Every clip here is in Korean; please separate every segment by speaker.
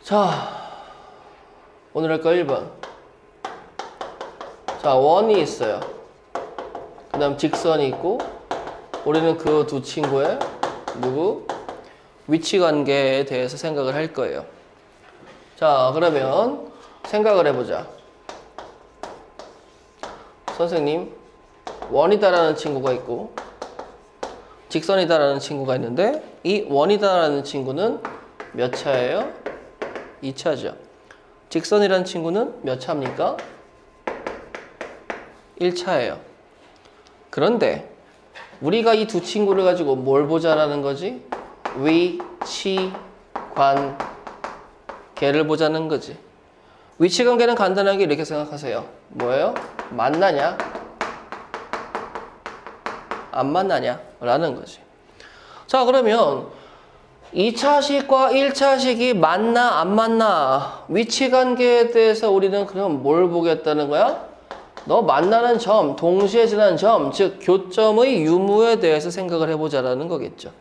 Speaker 1: 자, 오늘 할 거 1번. 자, 원이 있어요. 그 다음 직선이 있고, 우리는 그 두 친구의 위치관계에 대해서 생각을 할 거예요. 자, 그러면 생각을 해보자. 선생님, 원이다라는 친구가 있고 직선이다라는 친구가 있는데, 이 원이다라는 친구는 몇 차예요? 2차죠. 직선이라는 친구는 몇 차입니까? 1차예요. 그런데 우리가 이 두 친구를 가지고 뭘 보자라는 거지? 위치관계를 보자는 거지. 위치관계는 간단하게 이렇게 생각하세요. 뭐예요? 만나냐? 안 만나냐? 라는 거지. 자, 그러면 2차식과 1차식이 만나 안 만나? 위치관계에 대해서 우리는 그럼 뭘 보겠다는 거야? 너 만나는 점, 동시에 지나는 점, 즉 교점의 유무에 대해서 생각을 해보자라는 거겠죠.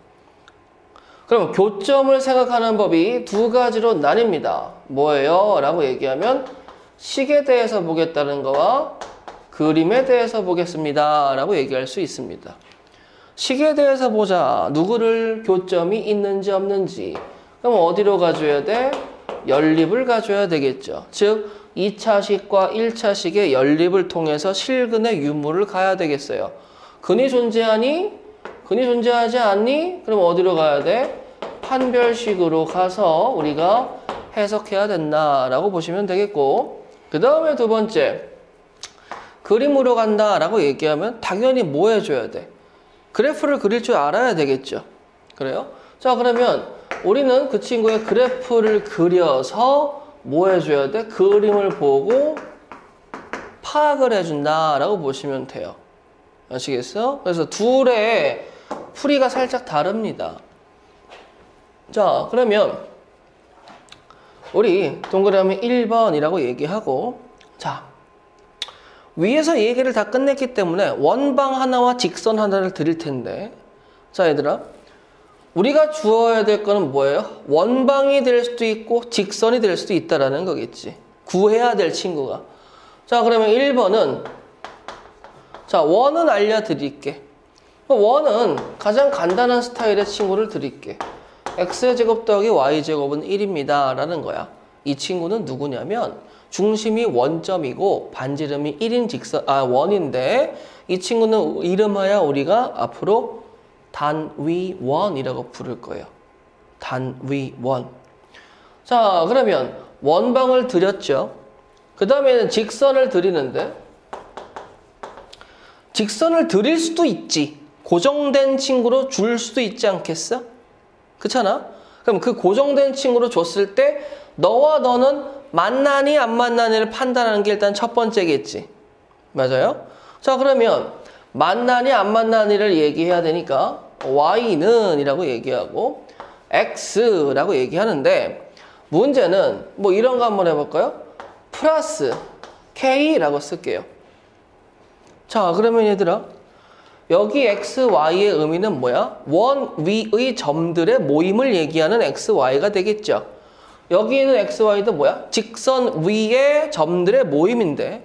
Speaker 1: 그럼 교점을 생각하는 법이 두 가지로 나뉩니다. 뭐예요? 라고 얘기하면 식에 대해서 보겠다는 거와 그림에 대해서 보겠습니다. 라고 얘기할 수 있습니다. 식에 대해서 보자. 누구를 교점이 있는지 없는지. 그럼 어디로 가줘야 돼? 연립을 가줘야 되겠죠. 즉 2차식과 1차식의 연립을 통해서 실근의 유무를 가야 되겠어요. 근이 존재하니? 근이 존재하지 않니? 그럼 어디로 가야 돼? 판별식으로 가서 우리가 해석해야 된다라고 보시면 되겠고, 그 다음에 두 번째, 그림으로 간다라고 얘기하면 당연히 뭐 해줘야 돼? 그래프를 그릴 줄 알아야 되겠죠. 그래요? 자, 그러면 우리는 그 친구의 그래프를 그려서 뭐 해줘야 돼? 그림을 보고 파악을 해준다라고 보시면 돼요. 아시겠어요? 그래서 둘의 풀이가 살짝 다릅니다. 자, 그러면 우리 동그라미 1번이라고 얘기하고, 자, 위에서 얘기를 다 끝냈기 때문에 원방 하나와 직선 하나를 드릴 텐데, 자, 얘들아, 우리가 주어야 될 거는 뭐예요? 원방이 될 수도 있고 직선이 될 수도 있다라는 거겠지. 구해야 될 친구가. 자, 그러면 1번은, 자, 원은 알려드릴게. 원은 가장 간단한 스타일의 친구를 드릴게. x제곱 더하기 y제곱은 1입니다 라는 거야. 이 친구는 누구냐면 중심이 원점이고 반지름이 1인 원인데, 이 친구는 이름하여 우리가 앞으로 단위원이라고 부를 거예요. 단위원. 자, 그러면 원방을 드렸죠. 그 다음에는 직선을 드리는데, 직선을 드릴 수도 있지. 고정된 친구로 줄 수도 있지 않겠어? 그렇잖아? 그럼 그 고정된 친구로 줬을 때 너와 너는 만나니 안 만나니를 판단하는 게 일단 첫 번째겠지. 맞아요? 자, 그러면 만나니 안 만나니를 얘기해야 되니까 y는 이라고 얘기하고 x라고 얘기하는데, 문제는 뭐 이런 거 한번 해볼까요? 플러스 k라고 쓸게요. 자, 그러면 얘들아, 여기 x, y의 의미는 뭐야? 원 위의 점들의 모임을 얘기하는 x, y가 되겠죠. 여기 있는 x, y도 뭐야? 직선 위의 점들의 모임인데,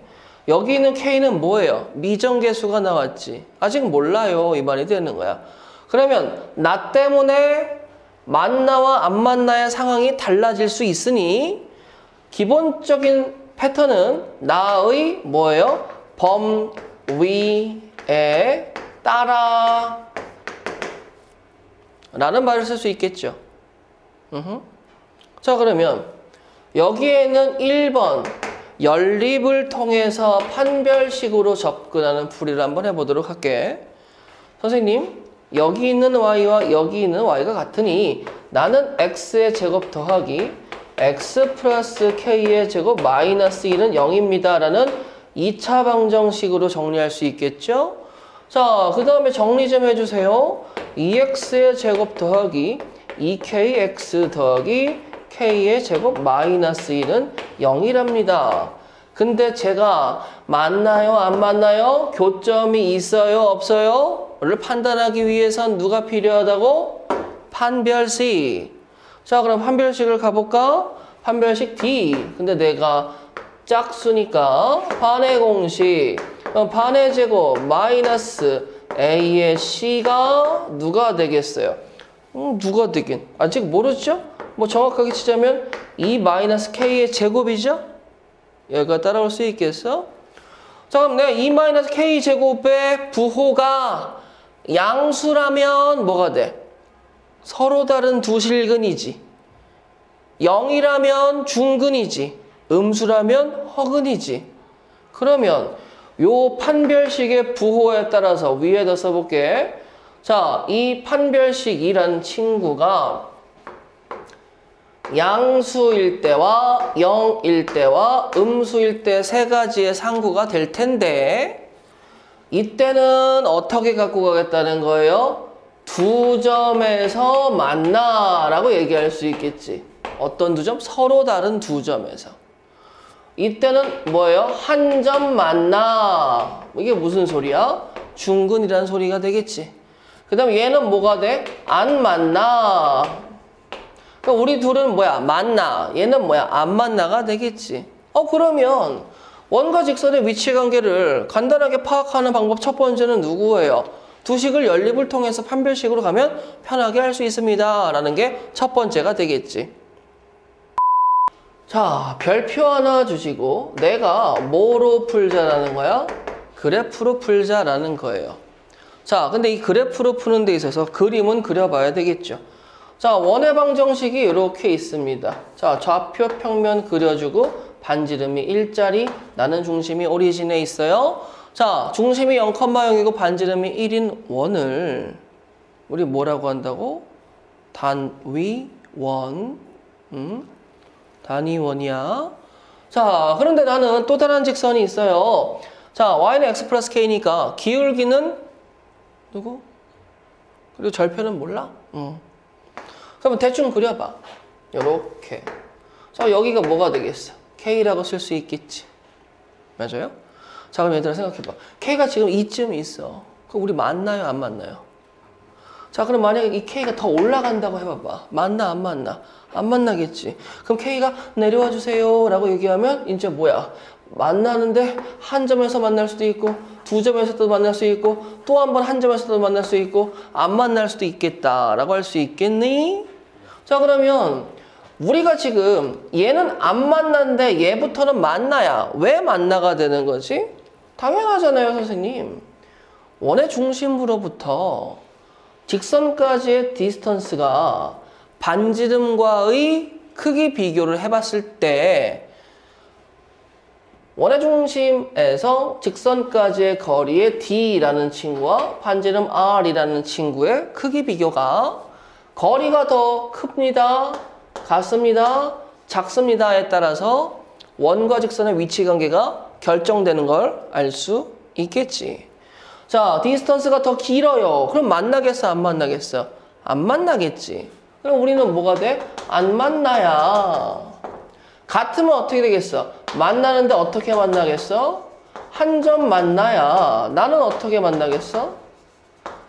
Speaker 1: 여기 있는 k는 뭐예요? 미정계수가 나왔지. 아직 몰라요. 이 말이 되는 거야. 그러면 나 때문에 만나와 안 만나의 상황이 달라질 수 있으니 기본적인 패턴은 나의 뭐예요? 범위에 따라 라는 말을 쓸 수 있겠죠. 자, 그러면 여기에는 1번 연립을 통해서 판별식으로 접근하는 풀이를 한번 해보도록 할게. 선생님, 여기 있는 y와 여기 있는 y가 같으니 나는 x의 제곱 더하기 x 플러스 k의 제곱 마이너스 1은 0입니다 라는 2차 방정식으로 정리할 수 있겠죠? 자, 그 다음에 정리 좀 해주세요. 2x의 제곱 더하기 2kx 더하기 k의 제곱 마이너스 1은 0이랍니다. 근데 제가 만나요? 안 만나요? 교점이 있어요? 없어요? 를 판단하기 위해선 누가 필요하다고? 판별식. 자, 그럼 판별식을 가볼까? 판별식 D. 근데 내가 짝수니까 반의 공식. 그럼 반의 제곱 마이너스 A의 C가 누가 되겠어요? 누가 되긴? 아직 모르죠? 뭐 정확하게 치자면 2 마이너스 K의 제곱이죠? 여기가 따라올 수 있겠어? 자, 그럼 내가 2 마이너스 K 제곱의 부호가 양수라면 뭐가 돼? 서로 다른 두 실근이지. 0이라면 중근이지. 음수라면 허근이지. 그러면 요 판별식의 부호에 따라서 위에다 써볼게. 자, 이 판별식이란 친구가 양수일 때와 0일 때와 음수일 때 세 가지의 상구가 될 텐데 이때는 어떻게 갖고 가겠다는 거예요? 두 점에서 만나라고 얘기할 수 있겠지. 어떤 두 점? 서로 다른 두 점에서. 이때는 뭐예요? 한 점 만나. 이게 무슨 소리야? 중근이라는 소리가 되겠지. 그 다음 얘는 뭐가 돼? 안 만나. 그러니까 우리 둘은 뭐야? 만나. 얘는 뭐야? 안 만나가 되겠지. 그러면 원과 직선의 위치관계를 간단하게 파악하는 방법 첫 번째는 누구예요? 두 식을 연립을 통해서 판별식으로 가면 편하게 할 수 있습니다. 라는 게 첫 번째가 되겠지. 자, 별표 하나 주시고 내가 뭐로 풀자라는 거야? 그래프로 풀자라는 거예요. 자, 근데 이 그래프로 푸는 데 있어서 그림은 그려봐야 되겠죠. 자, 원의 방정식이 이렇게 있습니다. 자, 좌표 평면 그려주고 반지름이 1짜리, 나는 중심이 오리진에 있어요. 자, 중심이 0,0이고 반지름이 1인 원을 우리 뭐라고 한다고? 단위원. 단위원이야. 자, 그런데 나는 또 다른 직선이 있어요. 자, y는 x 플러스 k니까 기울기는 누구? 그리고 절편은 몰라? 그러면 대충 그려봐. 요렇게. 자, 여기가 뭐가 되겠어? K라고 쓸 수 있겠지. 맞아요? 자, 그럼 얘들아 생각해봐. K가 지금 이쯤 있어. 그럼 우리 만나요? 안 만나요? 자, 그럼 만약에 이 K가 더 올라간다고 해봐봐. 만나? 안 만나? 안 만나겠지. 그럼 K가 내려와 주세요 라고 얘기하면 이제 뭐야? 만나는데 한 점에서 만날 수도 있고 두 점에서도 만날 수 있고 또 한 번 한 점에서도 만날 수 있고 안 만날 수도 있겠다라고 할 수 있겠니? 자, 그러면 우리가 지금 얘는 안 만났는데 얘부터는 만나야 왜 만나가 되는 거지? 당연하잖아요, 선생님. 원의 중심으로부터 직선까지의 디스턴스가 반지름과의 크기 비교를 해봤을 때 원의 중심에서 직선까지의 거리의 D라는 친구와 반지름 R이라는 친구의 크기 비교가 거리가 더 큽니다, 같습니다, 작습니다에 따라서 원과 직선의 위치관계가 결정되는 걸 알 수 있겠지. 자, 디스턴스가 더 길어요. 그럼 만나겠어, 안 만나겠어? 안 만나겠지. 그럼 우리는 뭐가 돼? 안 만나야. 같으면 어떻게 되겠어? 만나는데 어떻게 만나겠어? 한 점 만나야. 나는 어떻게 만나겠어?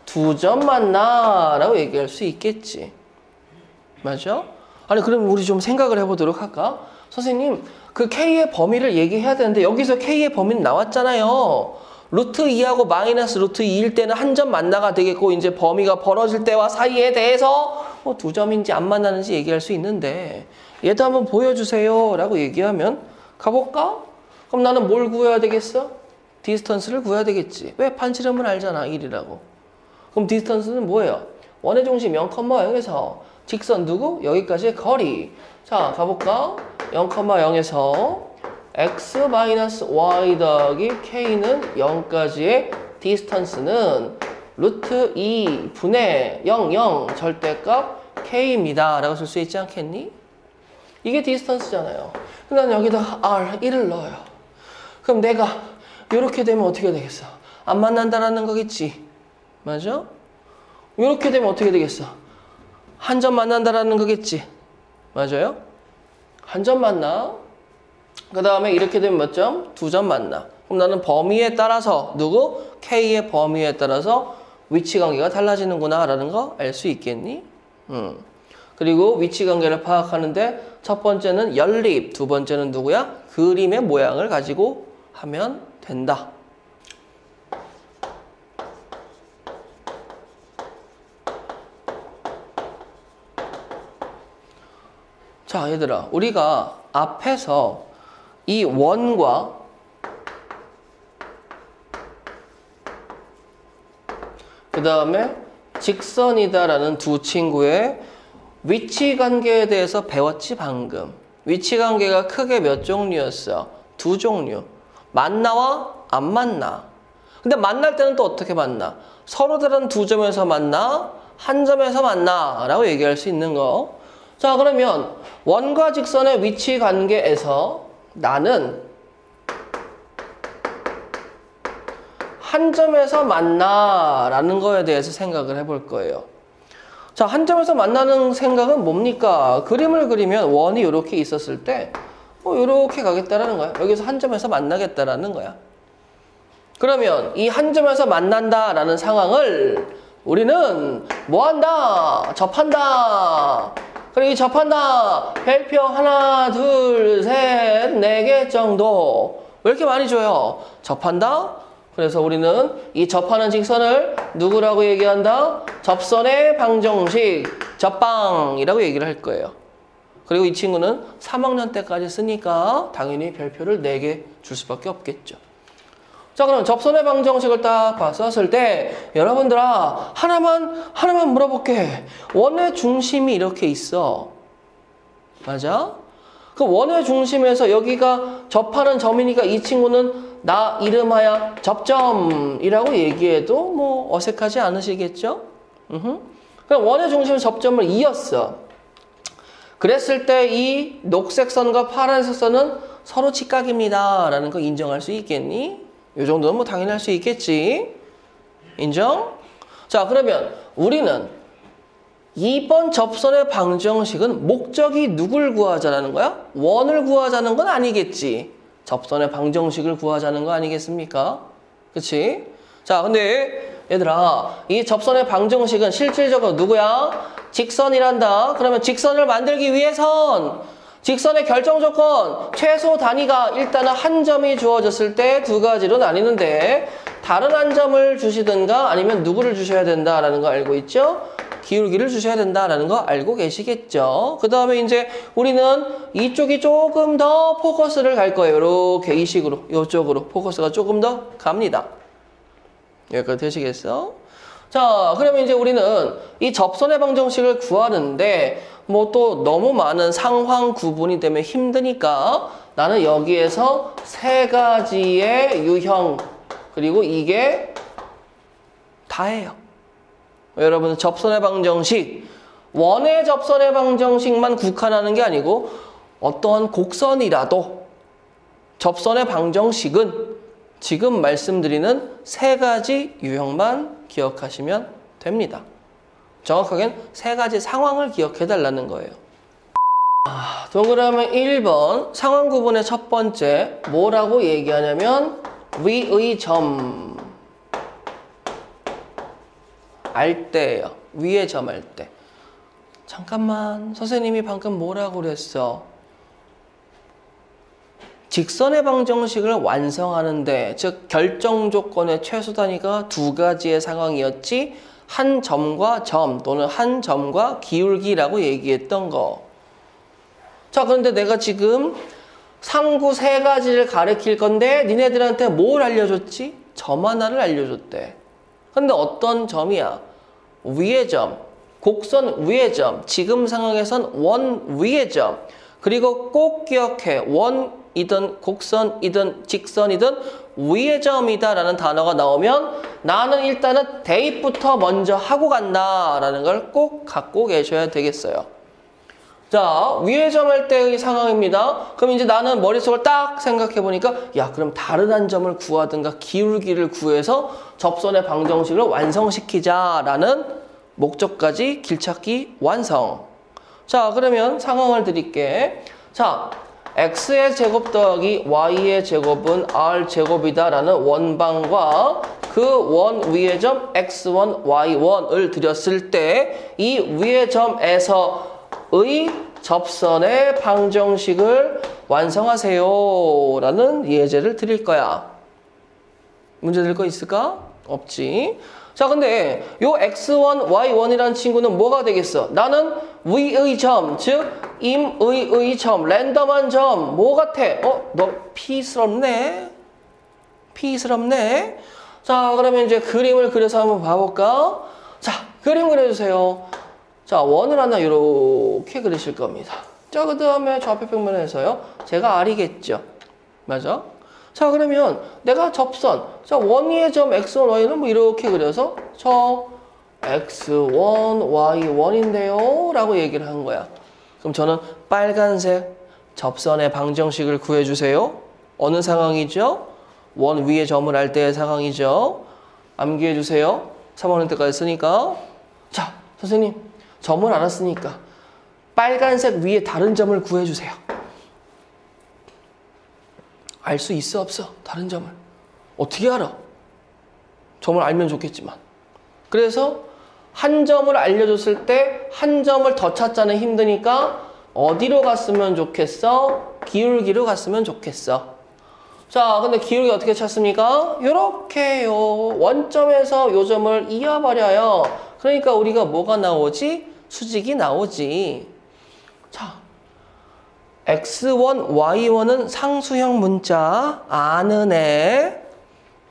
Speaker 1: 두 점 만나라고 얘기할 수 있겠지. 맞아? 아니, 그럼 우리 좀 생각을 해보도록 할까? 선생님, 그 K의 범위를 얘기해야 되는데 여기서 K의 범위는 나왔잖아요. 루트 2하고 마이너스 루트 2일 때는 한 점 만나가 되겠고 이제 범위가 벌어질 때와 사이에 대해서 뭐 두 점인지 안 만나는지 얘기할 수 있는데 얘도 한번 보여주세요 라고 얘기하면 가볼까? 그럼 나는 뭘 구해야 되겠어? 디스턴스를 구해야 되겠지. 왜? 반지름은 알잖아, 1이라고. 그럼 디스턴스는 뭐예요? 원의 중심 0,0에서 직선 누구? 여기까지의 거리. 자, 가볼까? 0,0에서 x-y 더하기 k는 0까지의 디스턴스는 루트 2 분의 0 절대값 k입니다 라고 쓸 수 있지 않겠니? 이게 디스턴스잖아요. 난 여기다가 r 1을 넣어요. 그럼 내가 이렇게 되면 어떻게 되겠어? 안 만난다라는 거겠지. 맞아? 이렇게 되면 어떻게 되겠어? 한 점 만난다라는 거겠지. 맞아요? 한 점 만나. 그 다음에 이렇게 되면 몇 점? 두 점 만나. 그럼 나는 범위에 따라서 누구? K의 범위에 따라서 위치관계가 달라지는구나 라는 거 알 수 있겠니? 그 그리고 위치 관계를 파악하는데 첫 번째는 연립, 두 번째는 누구야? 그림의 모양을 가지고 하면 된다. 자, 얘들아, 우리가 앞에서 이 원과 그 다음에 직선이다라는 두 친구의 위치 관계에 대해서 배웠지, 방금. 위치 관계가 크게 몇 종류였어? 두 종류. 만나와 안 만나. 근데 만날 때는 또 어떻게 만나? 서로 다른 두 점에서 만나? 한 점에서 만나? 라고 얘기할 수 있는 거. 자, 그러면 원과 직선의 위치 관계에서 나는 한 점에서 만나라는 거에 대해서 생각을 해볼 거예요. 자, 한 점에서 만나는 생각은 뭡니까? 그림을 그리면 원이 이렇게 있었을 때 이렇게 가겠다라는 거야. 여기서 한 점에서 만나겠다라는 거야. 그러면 이 한 점에서 만난다라는 상황을 우리는 뭐한다? 접한다. 그리고 이 접한다. 별표 하나, 둘, 셋, 네 개 정도. 왜 이렇게 많이 줘요? 접한다. 그래서 우리는 이 접하는 직선을 누구라고 얘기한다? 접선의 방정식, 접방이라고 얘기를 할 거예요. 그리고 이 친구는 3학년 때까지 쓰니까 당연히 별표를 4개 줄 수밖에 없겠죠. 자, 그럼 접선의 방정식을 딱 봤었을 때 여러분들아, 하나만 물어볼게. 원의 중심이 이렇게 있어. 맞아? 그 원의 중심에서 여기가 접하는 점이니까 이 친구는 나 이름하여 접점이라고 얘기해도 뭐 어색하지 않으시겠죠? 그럼 원의 중심 접점을 이었어. 그랬을 때 이 녹색 선과 파란색 선은 서로 직각입니다 라는 거 인정할 수 있겠니? 이 정도는 뭐 당연히 할 수 있겠지. 인정? 자, 그러면 우리는 이번 접선의 방정식은 목적이 누굴 구하자는 거야? 원을 구하자는 건 아니겠지. 접선의 방정식을 구하자는 거 아니겠습니까? 그치? 자, 근데 얘들아, 이 접선의 방정식은 실질적으로 누구야? 직선이란다. 그러면 직선을 만들기 위해선 직선의 결정 조건, 최소 단위가 일단은 한 점이 주어졌을 때 두 가지로 나뉘는데 다른 한 점을 주시든가 아니면 누구를 주셔야 된다라는 거 알고 있죠? 기울기를 주셔야 된다라는 거 알고 계시겠죠? 그 다음에 이제 우리는 이쪽이 조금 더 포커스를 갈 거예요. 이렇게 이 식으로, 이쪽으로 포커스가 조금 더 갑니다. 여기까지 되시겠어? 자, 그러면 이제 우리는 이 접선의 방정식을 구하는데 뭐 또 너무 많은 상황 구분이 되면 힘드니까 나는 여기에서 세 가지의 유형, 그리고 이게 다예요. 여러분, 접선의 방정식, 원의 접선의 방정식만 국한하는 게 아니고 어떠한 곡선이라도 접선의 방정식은 지금 말씀드리는 세 가지 유형만 기억하시면 됩니다. 정확하게는 세 가지 상황을 기억해달라는 거예요. 동그라미 1번 상황 구분의 첫 번째 뭐라고 얘기하냐면 위의 점 알 때예요. 위의 점 알 때. 잠깐만, 선생님이 방금 뭐라고 그랬어? 직선의 방정식을 완성하는데, 즉 결정 조건의 최소 단위가 두 가지의 상황이었지, 한 점과 점 또는 한 점과 기울기라고 얘기했던 거. 자, 그런데 내가 지금 상구 세 가지를 가르칠 건데 니네들한테 뭘 알려줬지? 점 하나를 알려줬대. 근데 어떤 점이야? 위의 점, 곡선 위의 점, 지금 상황에선 원 위의 점. 그리고 꼭 기억해. 원이든 곡선이든 직선이든 위의 점이다라는 단어가 나오면 나는 일단은 대입부터 먼저 하고 간다라는 걸 꼭 갖고 계셔야 되겠어요. 자, 위의 점 할 때의 상황입니다. 그럼 이제 나는 머릿속을 딱 생각해 보니까 야, 그럼 다른 한 점을 구하든가 기울기를 구해서 접선의 방정식을 완성시키자라는 목적까지 길찾기 완성. 자, 그러면 상황을 드릴게. 자, x의 제곱 더하기 y의 제곱은 r 제곱이다라는 원방과 그 원 위의 점 x1, y1을 드렸을 때 이 위의 점에서 접선의 방정식을 완성하세요 라는 예제를 드릴 거야. 문제 될 거 있을까? 없지. 자, 근데 요 x1, y1이라는 친구는 뭐가 되겠어? 나는 위의 점, 즉 임의의 점, 랜덤한 점, 뭐 같아? 너 P스럽네? P스럽네? 자, 그러면 이제 그림을 그려서 한번 봐볼까? 자, 그림 그려주세요. 자, 원을 하나 이렇게 그리실 겁니다. 자, 그 다음에 좌표 평면에서요. 제가 R이겠죠. 맞아? 자, 그러면 내가 접선, 자, 원위의 점 x1, y는 뭐 이렇게 그려서 저 x1, y1인데요 라고 얘기를 한 거야. 그럼 저는 빨간색 접선의 방정식을 구해주세요. 어느 상황이죠? 원 위에 점을 할 때의 상황이죠. 암기해주세요. 3학년 때까지 쓰니까. 자, 선생님, 점을 알았으니까 빨간색 위에 다른 점을 구해주세요. 알 수 있어 없어? 다른 점을. 어떻게 알아? 점을 알면 좋겠지만. 그래서 한 점을 알려줬을 때 한 점을 더 찾자는 힘드니까 어디로 갔으면 좋겠어? 기울기로 갔으면 좋겠어. 자, 근데 기울기 어떻게 찾습니까? 요렇게요. 원점에서 요 점을 이어버려요. 그러니까 우리가 뭐가 나오지? 수직이 나오지. 자, x1, y1은 상수형 문자 아는 애.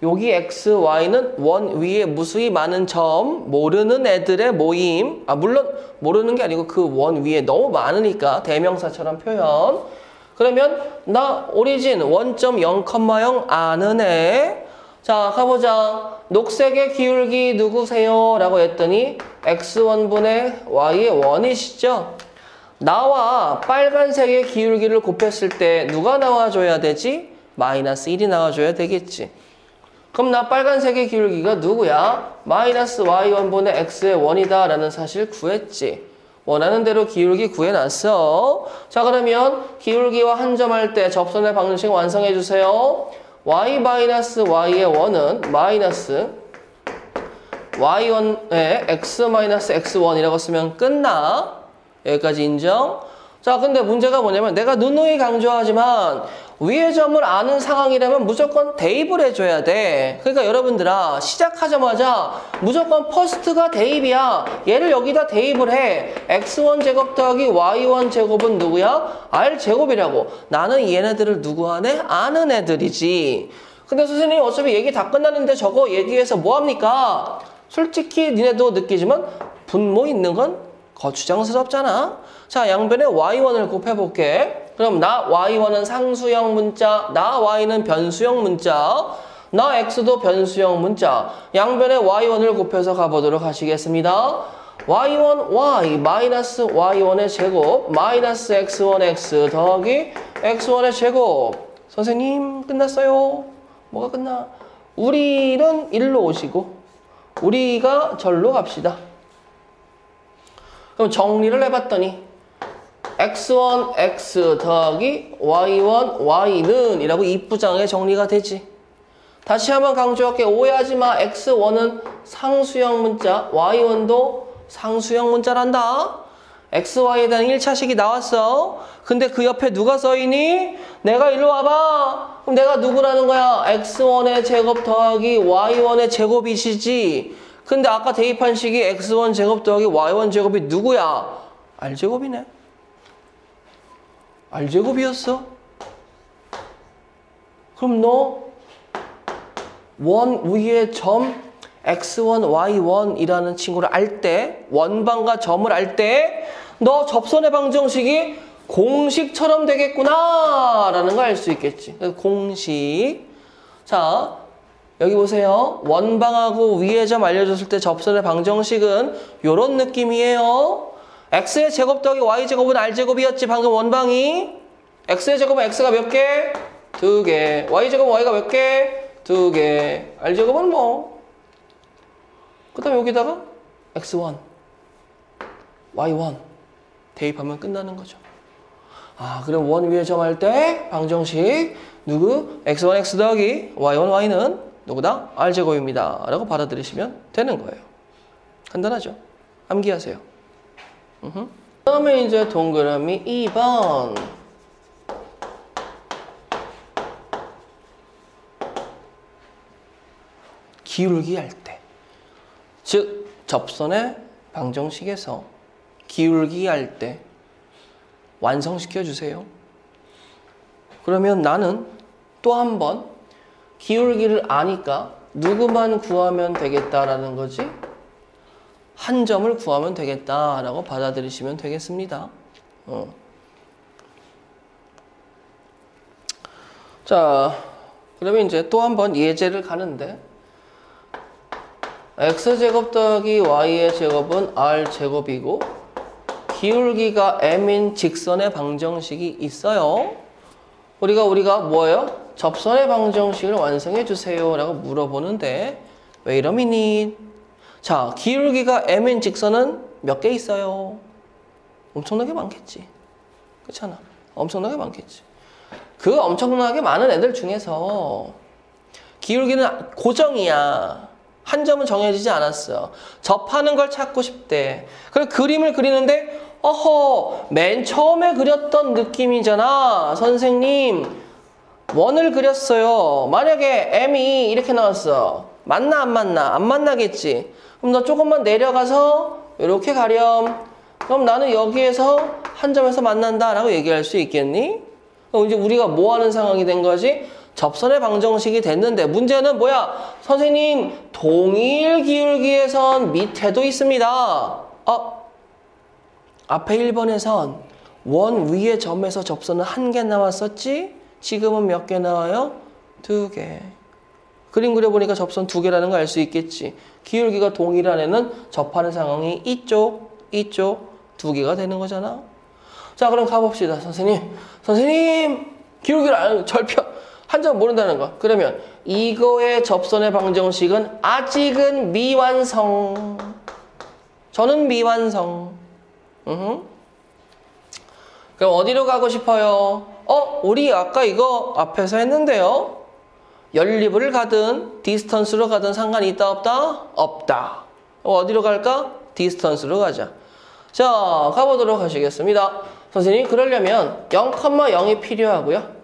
Speaker 1: 여기 x, y는 원 위에 무수히 많은 점, 모르는 애들의 모임. 물론 모르는 게 아니고 그 원 위에 너무 많으니까 대명사처럼 표현. 그러면 나 오리진 원점 0,0 아는 애. 자, 가보자. 녹색의 기울기 누구세요? 라고 했더니 x1분의 y의 원이시죠? 나와 빨간색의 기울기를 곱했을 때 누가 나와줘야 되지? 마이너스 1이 나와줘야 되겠지. 그럼 나 빨간색의 기울기가 누구야? 마이너스 y1분의 x의 원이다 라는 사실 구했지. 원하는 대로 기울기 구해놨어. 자, 그러면 기울기와 한 점 할 때 접선의 방정식 완성해주세요. y-y의 원은 마이너스 y1의 x-x1이라고 쓰면 끝나. 여기까지 인정? 자, 근데 문제가 뭐냐면 내가 누누이 강조하지만 위의 점을 아는 상황이라면 무조건 대입을 해줘야 돼. 그러니까 여러분들아, 시작하자마자 무조건 퍼스트가 대입이야. 얘를 여기다 대입을 해. x1 제곱 더하기 y1 제곱은 누구야? r 제곱이라고. 나는 얘네들을 누구 하네? 아는 애들이지. 근데 선생님 어차피 얘기 다 끝났는데 저거 얘기해서 뭐합니까? 솔직히 니네도 느끼지만 분모 있는 건 거추장스럽잖아. 자, 양변에 y1을 곱해볼게. 그럼 나 y1은 상수형 문자, 나 y는 변수형 문자, 나 x도 변수형 문자. 양변에 y1을 곱해서 가보도록 하시겠습니다. y1, y, 마이너스 y1의 제곱, 마이너스 x1, x 더하기 x1의 제곱. 선생님, 끝났어요. 뭐가 끝나? 우리는 일로 오시고, 우리가 절로 갑시다. 그럼 정리를 해봤더니 x1, x 더하기 y1, y는 이라고 이부장에 정리가 되지. 다시 한번 강조할게. 오해하지 마. x1은 상수형 문자, y1도 상수형 문자란다. x, y에 대한 1차식이 나왔어. 근데 그 옆에 누가 써있니? 내가 일로 와봐. 그럼 내가 누구라는 거야? x1의 제곱 더하기 y1의 제곱이시지. 근데 아까 대입한 식이 x1 제곱 더하기 y1 제곱이 누구야? r제곱이네. r제곱이었어. 그럼 너 원 위의 점 x1, y1이라는 친구를 알 때, 원방과 점을 알 때 너 접선의 방정식이 공식처럼 되겠구나 라는 걸 알 수 있겠지. 공식. 자, 여기 보세요. 원방하고 위의 점 알려줬을 때 접선의 방정식은 요런 느낌이에요. x의 제곱 더하기 y 제곱은 r 제곱이었지. 방금 원방이. x의 제곱은 x가 몇 개? 2개. y 제곱은 y가 몇 개? 2개. r 제곱은 뭐. 그 다음에 여기다가 x1, y1 대입하면 끝나는 거죠. 그럼 원 위에 점 할 때 방정식 누구? x1, x 더하기 y1, y는 누구다? r제곱입니다. 라고 받아들이시면 되는 거예요. 간단하죠? 암기하세요. 그 다음에 이제 동그라미 2번. 기울기 할 때. 즉, 접선의 방정식에서 기울기 할 때 완성시켜 주세요. 그러면 나는 또 한 번 기울기를 아니까 누구만 구하면 되겠다라는 거지? 한 점을 구하면 되겠다라고 받아들이시면 되겠습니다. 자, 그러면 이제 또 한 번 예제를 가는데 x제곱 더하기 y의 제곱은 r제곱이고 기울기가 m인 직선의 방정식이 있어요. 우리가 뭐예요? 접선의 방정식을 완성해 주세요 라고 물어보는데 wait a minute. 자, 기울기가 m인 직선은 몇 개 있어요? 엄청나게 많겠지. 그렇잖아. 엄청나게 많겠지. 그 엄청나게 많은 애들 중에서 기울기는 고정이야. 한 점은 정해지지 않았어. 접하는 걸 찾고 싶대. 그래 그림을 그리는데 어허, 맨 처음에 그렸던 느낌이잖아. 선생님, 원을 그렸어요. 만약에 m이 이렇게 나왔어. 맞나 안 맞나? 안 만나겠지. 그럼 너 조금만 내려가서 이렇게 가렴. 그럼 나는 여기에서 한 점에서 만난다라고 얘기할 수 있겠니? 그럼 이제 우리가 뭐 하는 상황이 된 거지? 접선의 방정식이 됐는데 문제는 뭐야? 선생님, 동일 기울기의 선 밑에도 있습니다. 앞에 1번에선 원 위의 점에서 접선은 1개 나왔었지? 지금은 몇 개 나와요? 2개. 그림 그려보니까 접선 2개라는 거 알 수 있겠지. 기울기가 동일한 애는 접하는 상황이 이쪽 2개가 되는 거잖아. 자, 그럼 가봅시다. 선생님, 기울기를 아는 절편 한 점 모른다는 거. 그러면 이거의 접선의 방정식은 아직은 미완성. 저는 미완성. 그럼 어디로 가고 싶어요? 우리 아까 이거 앞에서 했는데요. 연립을 가든 디스턴스로 가든 상관이 있다 없다? 없다. 어디로 갈까? 디스턴스로 가자. 자, 가보도록 하시겠습니다. 선생님, 그러려면 0,0이 필요하고요.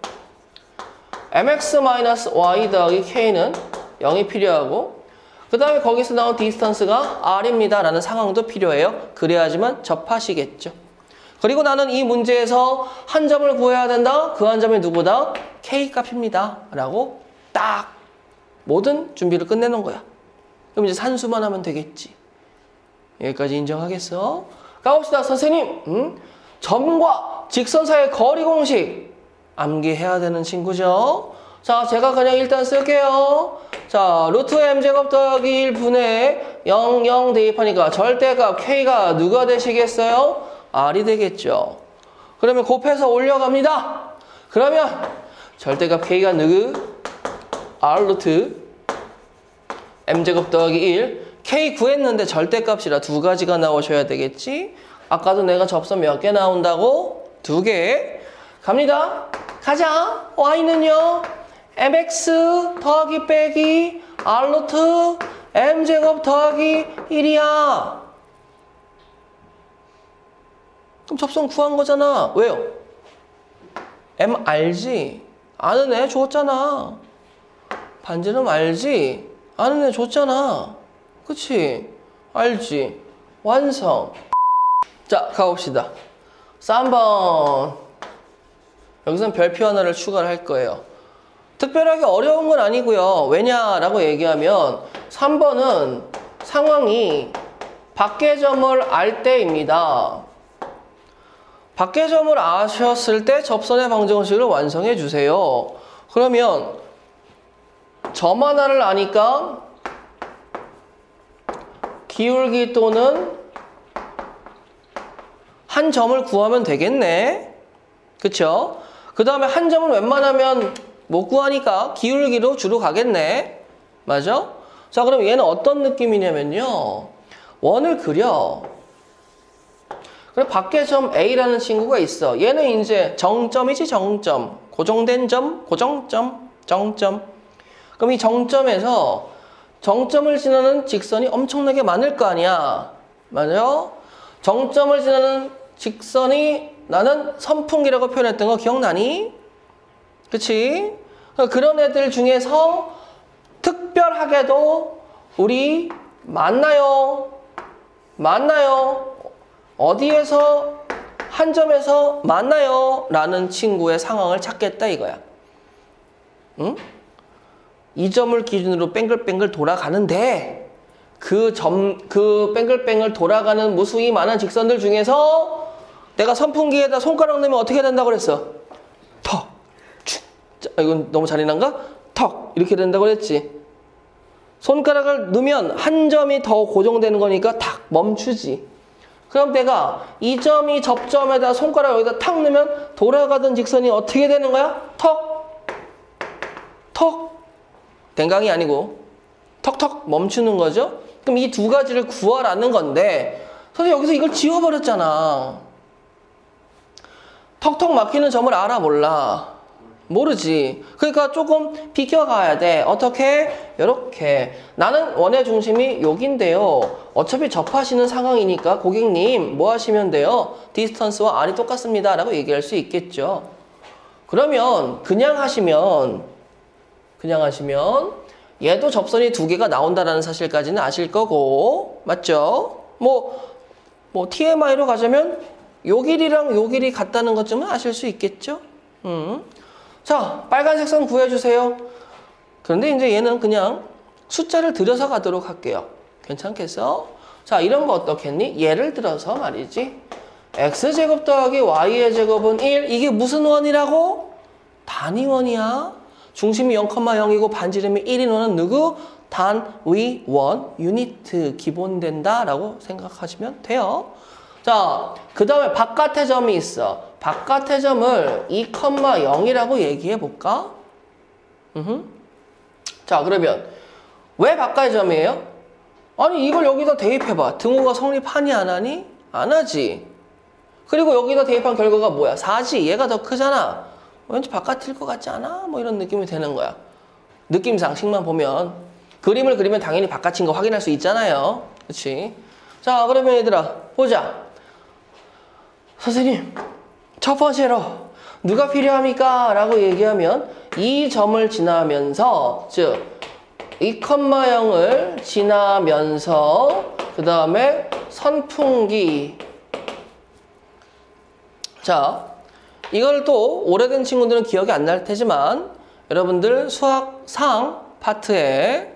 Speaker 1: mx-y 더하기 k는 0이 필요하고 그 다음에 거기서 나온 디스턴스가 r입니다 라는 상황도 필요해요. 그래야지만 접하시겠죠. 그리고 나는 이 문제에서 한 점을 구해야 된다. 그 한 점이 누구다? k 값입니다 라고 딱 모든 준비를 끝내놓은 거야. 그럼 이제 산수만 하면 되겠지. 여기까지 인정하겠어? 가봅시다. 선생님, 점과 직선 사이의 거리 공식 암기해야 되는 친구죠. 자, 제가 그냥 일단 쓸게요. 자, 루트 m제곱 더하기 1분의 0 대입하니까 절대값 k가 누가 되시겠어요? r이 되겠죠. 그러면 곱해서 올려갑니다. 그러면 절대값 k가 누구? r 루트 m제곱 더하기 1 k 구했는데 절대값이라 2가지가 나오셔야 되겠지. 아까도 내가 접선 몇 개 나온다고? 2개. 갑니다. 가자. y는요 mx 더하기 빼기 r 루트 m제곱 더하기 1이야. 그럼 접선 구한 거잖아. 왜요? m 알지? 아는 애 줬잖아. 반지름 알지? 아는 애 줬잖아. 그치? 알지? 완성. 자, 가봅시다. 3번. 여기선 별표 하나를 추가를 할 거예요. 특별하게 어려운 건 아니고요. 왜냐라고 얘기하면 3번은 상황이 밖의 점을 알 때입니다. 밖의 점을 아셨을 때 접선의 방정식을 완성해 주세요. 그러면 점 하나를 아니까 기울기 또는 한 점을 구하면 되겠네. 그쵸? 그 다음에 한 점은 웬만하면 못 구하니까 기울기로 주로 가겠네. 맞아? 자, 그럼 얘는 어떤 느낌이냐면요. 원을 그려. 그리고 밖에 점 A라는 친구가 있어. 얘는 이제 정점이지, 정점. 고정된 점, 고정점, 정점. 그럼 이 정점에서 정점을 지나는 직선이 엄청나게 많을 거 아니야. 맞아? 정점을 지나는 직선이 나는 선풍기라고 표현했던 거 기억나니? 그치? 그런 애들 중에서 특별하게도 우리 만나요. 어디에서 한 점에서 만나요. 라는 친구의 상황을 찾겠다 이거야. 응? 이 점을 기준으로 뱅글뱅글 돌아가는데 그 뱅글뱅글 돌아가는 무수히 많은 직선들 중에서 내가 선풍기에다 손가락 넣으면 어떻게 된다고 그랬어? 턱, 축. 이건 너무 잔인한가? 턱 이렇게 된다고 그랬지. 손가락을 넣으면 한 점이 더 고정되는 거니까 탁 멈추지. 그럼 내가 이 점이 접점에다 손가락 여기다 탁 넣으면 돌아가던 직선이 어떻게 되는 거야? 턱. 댕강이 아니고 턱턱 멈추는 거죠. 그럼 이 두 가지를 구하라는 건데 선생님 여기서 이걸 지워버렸잖아. 턱턱 막히는 점을 알아 몰라? 모르지. 그러니까 조금 비껴가야 돼. 어떻게? 이렇게. 나는 원의 중심이 여긴데요. 어차피 접하시는 상황이니까 고객님 뭐 하시면 돼요? 디스턴스와 R이 똑같습니다 라고 얘기할 수 있겠죠. 그러면 그냥 하시면 얘도 접선이 두 개가 나온다는 사실까지는 아실 거고 맞죠? 뭐 TMI로 가자면 요 길이랑 요 길이 같다는 것쯤은 아실 수 있겠죠? 자, 빨간색 선 구해주세요. 그런데 이제 얘는 그냥 숫자를 들여서 가도록 할게요. 괜찮겠어? 자, 이런 거 어떻겠니? 예를 들어서 말이지. x제곱 더하기 y의 제곱은 1. 이게 무슨 원이라고? 단위원이야. 중심이 0,0이고 반지름이 1인 원은 누구? 단위 원 유니트 기본된다 라고 생각하시면 돼요. 자, 그 다음에 바깥의 점이 있어. 바깥의 점을 2,0이라고 얘기해 볼까? 자, 그러면 왜 바깥의 점이에요? 아니 이걸 여기다 대입해봐. 등호가 성립하니 안 하니? 안 하지. 그리고 여기다 대입한 결과가 뭐야? 4지. 얘가 더 크잖아. 왠지 바깥일 것 같지 않아? 뭐 이런 느낌이 되는 거야. 느낌상식만 보면. 그림을 그리면 당연히 바깥인 거 확인할 수 있잖아요. 그치? 자, 그러면 얘들아 보자. 선생님 첫 번째로 누가 필요합니까? 라고 얘기하면 이 점을 지나면서 즉 2,0을 지나면서 그 다음에 선풍기. 자, 이걸 또 오래된 친구들은 기억이 안 날 테지만 여러분들 수학상 파트에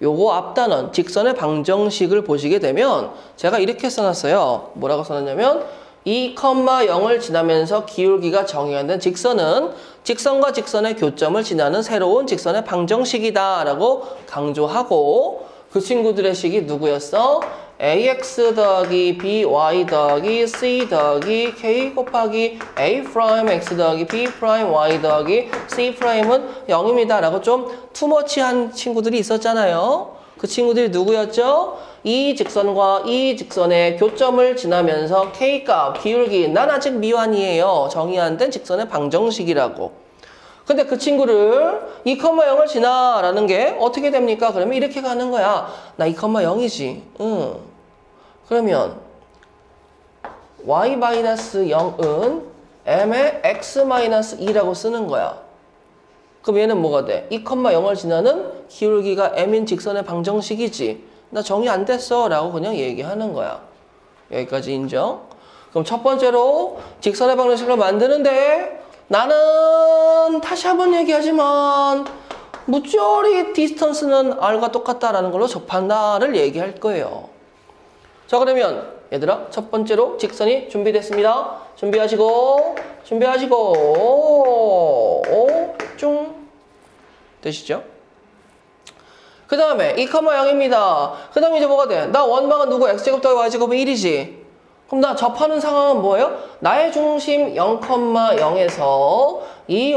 Speaker 1: 요거 앞단원 직선의 방정식을 보시게 되면 제가 이렇게 써놨어요. 뭐라고 써놨냐면 2,0을 지나면서 기울기가 정의된 직선은 직선과 직선의 교점을 지나는 새로운 직선의 방정식이다 라고 강조하고 그 친구들의 식이 누구였어? ax 더하기 by 더하기 c 더하기 k 곱하기 a 프라임 x 더하기 b 프라임 y 더하기 c 프라임은 0입니다 라고 좀 투머치한 친구들이 있었잖아요. 그 친구들이 누구였죠? 이 직선과 이 직선의 교점을 지나면서 k값, 기울기, 난 아직 미완이에요. 정의 안 된 직선의 방정식이라고. 근데 그 친구를 2,0을 지나 라는 게 어떻게 됩니까? 그러면 이렇게 가는 거야. 나 2,0이지. 그러면 y-0은 m의 x-2라고 쓰는 거야. 그럼 얘는 뭐가 돼? 2,0을 지나는 기울기가 m인 직선의 방정식이지. 나 정의 안 됐어 라고 그냥 얘기하는 거야. 여기까지 인정? 그럼 첫 번째로 직선의 방정식을 만드는데 나는 다시 한번 얘기하지만 무조리 디스턴스는 R과 똑같다라는 걸로 접한다를 얘기할 거예요. 자, 그러면 얘들아 첫 번째로 직선이 준비됐습니다. 준비하시고 쭉 되시죠? 그 다음에 2,0입니다. 그 다음에 이제 뭐가 돼? 나 원망은 누구? x제곱 더하기 y제곱은 1이지. 그럼 나 접하는 상황은 뭐예요? 나의 중심 0,0에서 이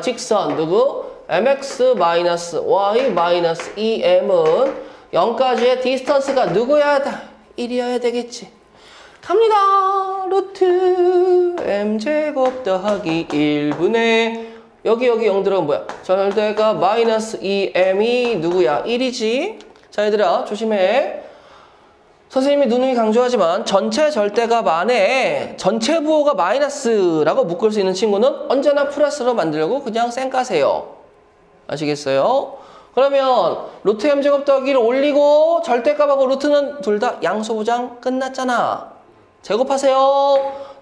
Speaker 1: 직선 누구? mx-y-2m은 0까지의 디스턴스가 누구야? 1이어야 되겠지. 갑니다. 루트 m제곱 더하기 1분의 여기 0 들어가면 뭐야? 절대가 마이너스 2m이 누구야? 1이지. 자, 얘들아 조심해. 선생님이 누누이 강조하지만 전체 절대값 안에 전체 부호가 마이너스라고 묶을 수 있는 친구는 언제나 플러스로 만들고 그냥 쌩 까세요. 아시겠어요? 그러면 루트 m제곱 더하기 1을 올리고 절대값하고 루트는 둘 다 양수부장 끝났잖아. 제곱하세요.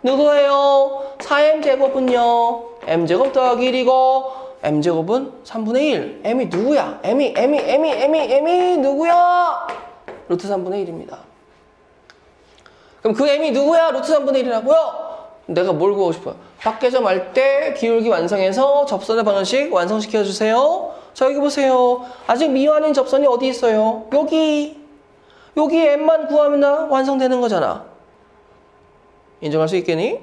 Speaker 1: 누구예요? 4m제곱은요. m제곱 더하기 1이고 m제곱은 3분의 1. m이 누구야? m이 누구야? 루트 3분의 1입니다. 그럼 그 m이 누구야? 루트 3분의 1이라고요? 내가 뭘 구하고 싶어요? 밖에점 할 때 기울기 완성해서 접선의 방정식 완성시켜주세요. 자, 여기 보세요. 아직 미완인 접선이 어디 있어요? 여기 m만 구하면 완성되는 거잖아. 인정할 수 있겠니?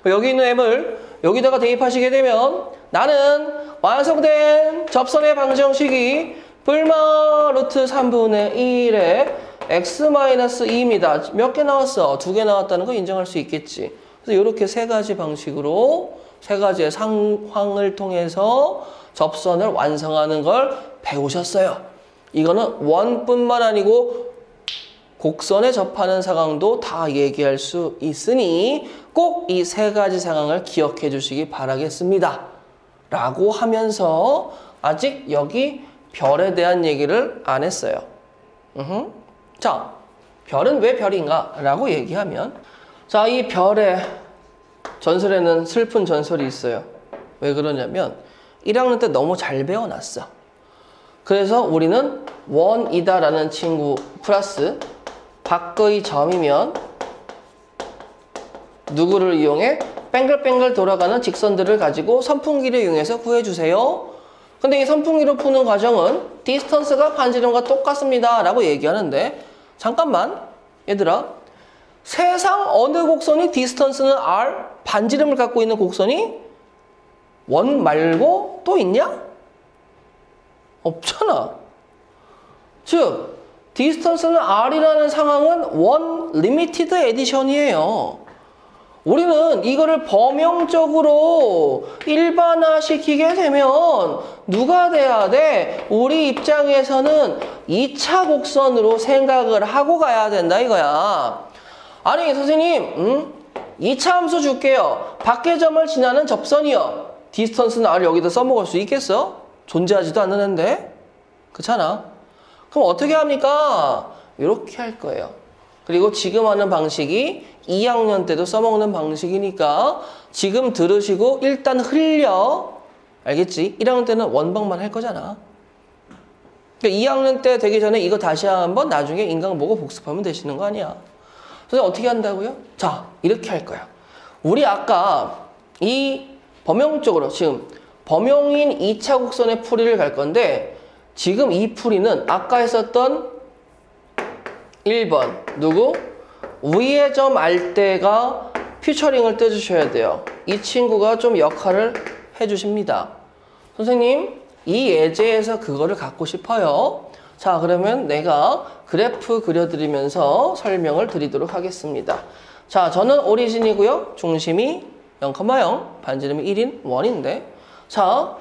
Speaker 1: 여기 있는 m을 여기다가 대입하시게 되면 나는 완성된 접선의 방정식이 불마 루트 3분의 1에 x-2입니다. 몇 개 나왔어? 2개 나왔다는 거 인정할 수 있겠지. 그래서 이렇게 세 가지 방식으로 세 가지의 상황을 통해서 접선을 완성하는 걸 배우셨어요. 이거는 원뿐만 아니고 곡선에 접하는 상황도 다 얘기할 수 있으니 꼭 이 세 가지 상황을 기억해 주시기 바라겠습니다. 라고 하면서 아직 여기 별에 대한 얘기를 안 했어요. 자, 별은 왜 별인가? 라고 얘기하면 자, 이 별의 전설에는 슬픈 전설이 있어요. 왜 그러냐면 1학년 때 너무 잘 배워놨어. 그래서 우리는 원이다라는 친구 플러스 밖의 점이면 누구를 이용해? 뱅글뱅글 돌아가는 직선들을 가지고 선풍기를 이용해서 구해주세요. 근데 이 선풍기로 푸는 과정은 디스턴스가 반지름과 똑같습니다 라고 얘기하는데 잠깐만 얘들아, 세상 어느 곡선이 디스턴스는 r, 반지름을 갖고 있는 곡선이 원 말고 또 있냐? 없잖아. 즉 디스턴스는 r이라는 상황은 원 리미티드 에디션이에요. 우리는 이거를 범용적으로 일반화시키게 되면 누가 돼야 돼? 우리 입장에서는 2차 곡선으로 생각을 하고 가야 된다 이거야. 아니 선생님 2차 함수 줄게요. 밖의 점을 지나는 접선이요. 디스턴스는 r 여기다 써먹을 수 있겠어? 존재하지도 않는데? 그렇잖아. 그럼 어떻게 합니까? 이렇게 할 거예요. 그리고 지금 하는 방식이 2학년 때도 써먹는 방식이니까 지금 들으시고 일단 흘려. 알겠지? 1학년 때는 원방만 할 거잖아. 그러니까 2학년 때 되기 전에 이거 다시 한번 나중에 인강 보고 복습하면 되시는 거 아니야. 그래서 어떻게 한다고요? 자, 이렇게 할 거야. 우리 아까 이 범용적으로 지금 범용인 2차 곡선의 풀이를 갈 건데 지금 이 풀이는 아까 했었던 1번 누구? 위의 점 알때가 퓨처링을 떼주셔야 돼요. 이 친구가 좀 역할을 해주십니다. 선생님 이 예제에서 그거를 갖고 싶어요. 자, 그러면 내가 그래프 그려드리면서 설명을 드리도록 하겠습니다. 자, 저는 오리진이고요. 중심이 0,0, 반지름이 1인 원인데 자,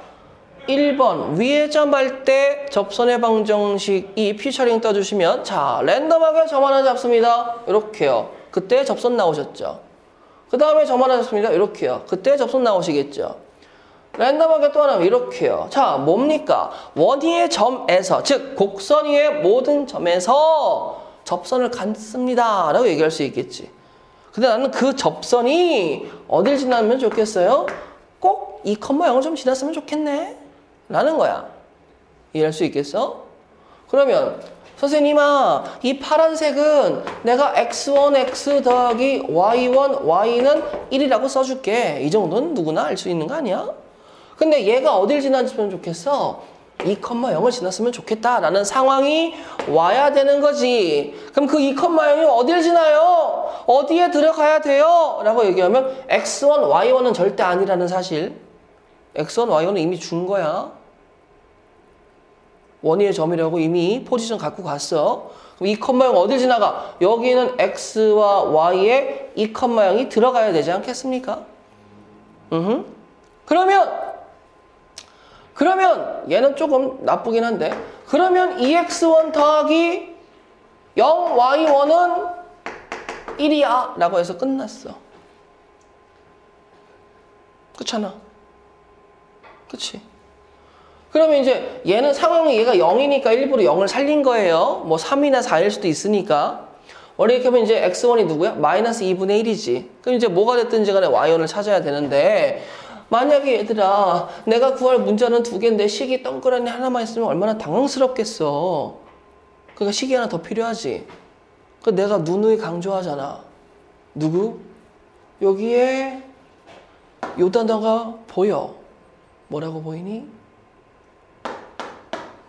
Speaker 1: 1번 위에 점할 때 접선의 방정식이 퓨처링 떠주시면 자, 랜덤하게 점 하나 잡습니다. 이렇게요. 그때 접선 나오셨죠. 그 다음에 점 하나 잡습니다. 이렇게요. 그때 접선 나오시겠죠. 랜덤하게 또 하나 이렇게요. 자, 뭡니까? 원위의 점에서 즉 곡선 위의 모든 점에서 접선을 갖습니다 라고 얘기할 수 있겠지. 근데 나는 그 접선이 어딜 지나면 좋겠어요? 꼭 2,0을 좀 지났으면 좋겠네 라는 거야. 이해할 수 있겠어? 그러면 선생님아, 이 파란색은 내가 x1, x 더하기 y1, y는 1이라고 써줄게. 이 정도는 누구나 알 수 있는 거 아니야? 근데 얘가 어딜 지났으면 좋겠어? 2,0을 지났으면 좋겠다라는 상황이 와야 되는 거지. 그럼 그 2,0이 어딜 지나요? 어디에 들어가야 돼요? 라고 얘기하면 x1, y1은 절대 아니라는 사실. x1, y1은 이미 준 거야. 원위의 점이라고 이미 포지션 갖고 갔어. 그럼 2,0 어딜 지나가? 여기는 x와 y에 2,0이 들어가야 되지 않겠습니까? 그러면 얘는 조금 나쁘긴 한데 그러면 2x1 더하기 0y1은 1이야 라고 해서 끝났어. 그렇잖아. 그치? 그러면 이제 얘는 상황이 얘가 0이니까 일부러 0을 살린 거예요. 뭐 3이나 4일 수도 있으니까. 원래 이렇게 하면 이제 x1이 누구야? 마이너스 2분의 1이지. 그럼 이제 뭐가 됐든지 간에 y1을 찾아야 되는데 만약에 얘들아 내가 구할 문자는 두 개인데 식이 동그라미 하나만 있으면 얼마나 당황스럽겠어. 그러니까 식이 하나 더 필요하지. 그 내가 누누이 강조하잖아. 누구? 여기에 요 단어가 보여. 뭐라고 보이니?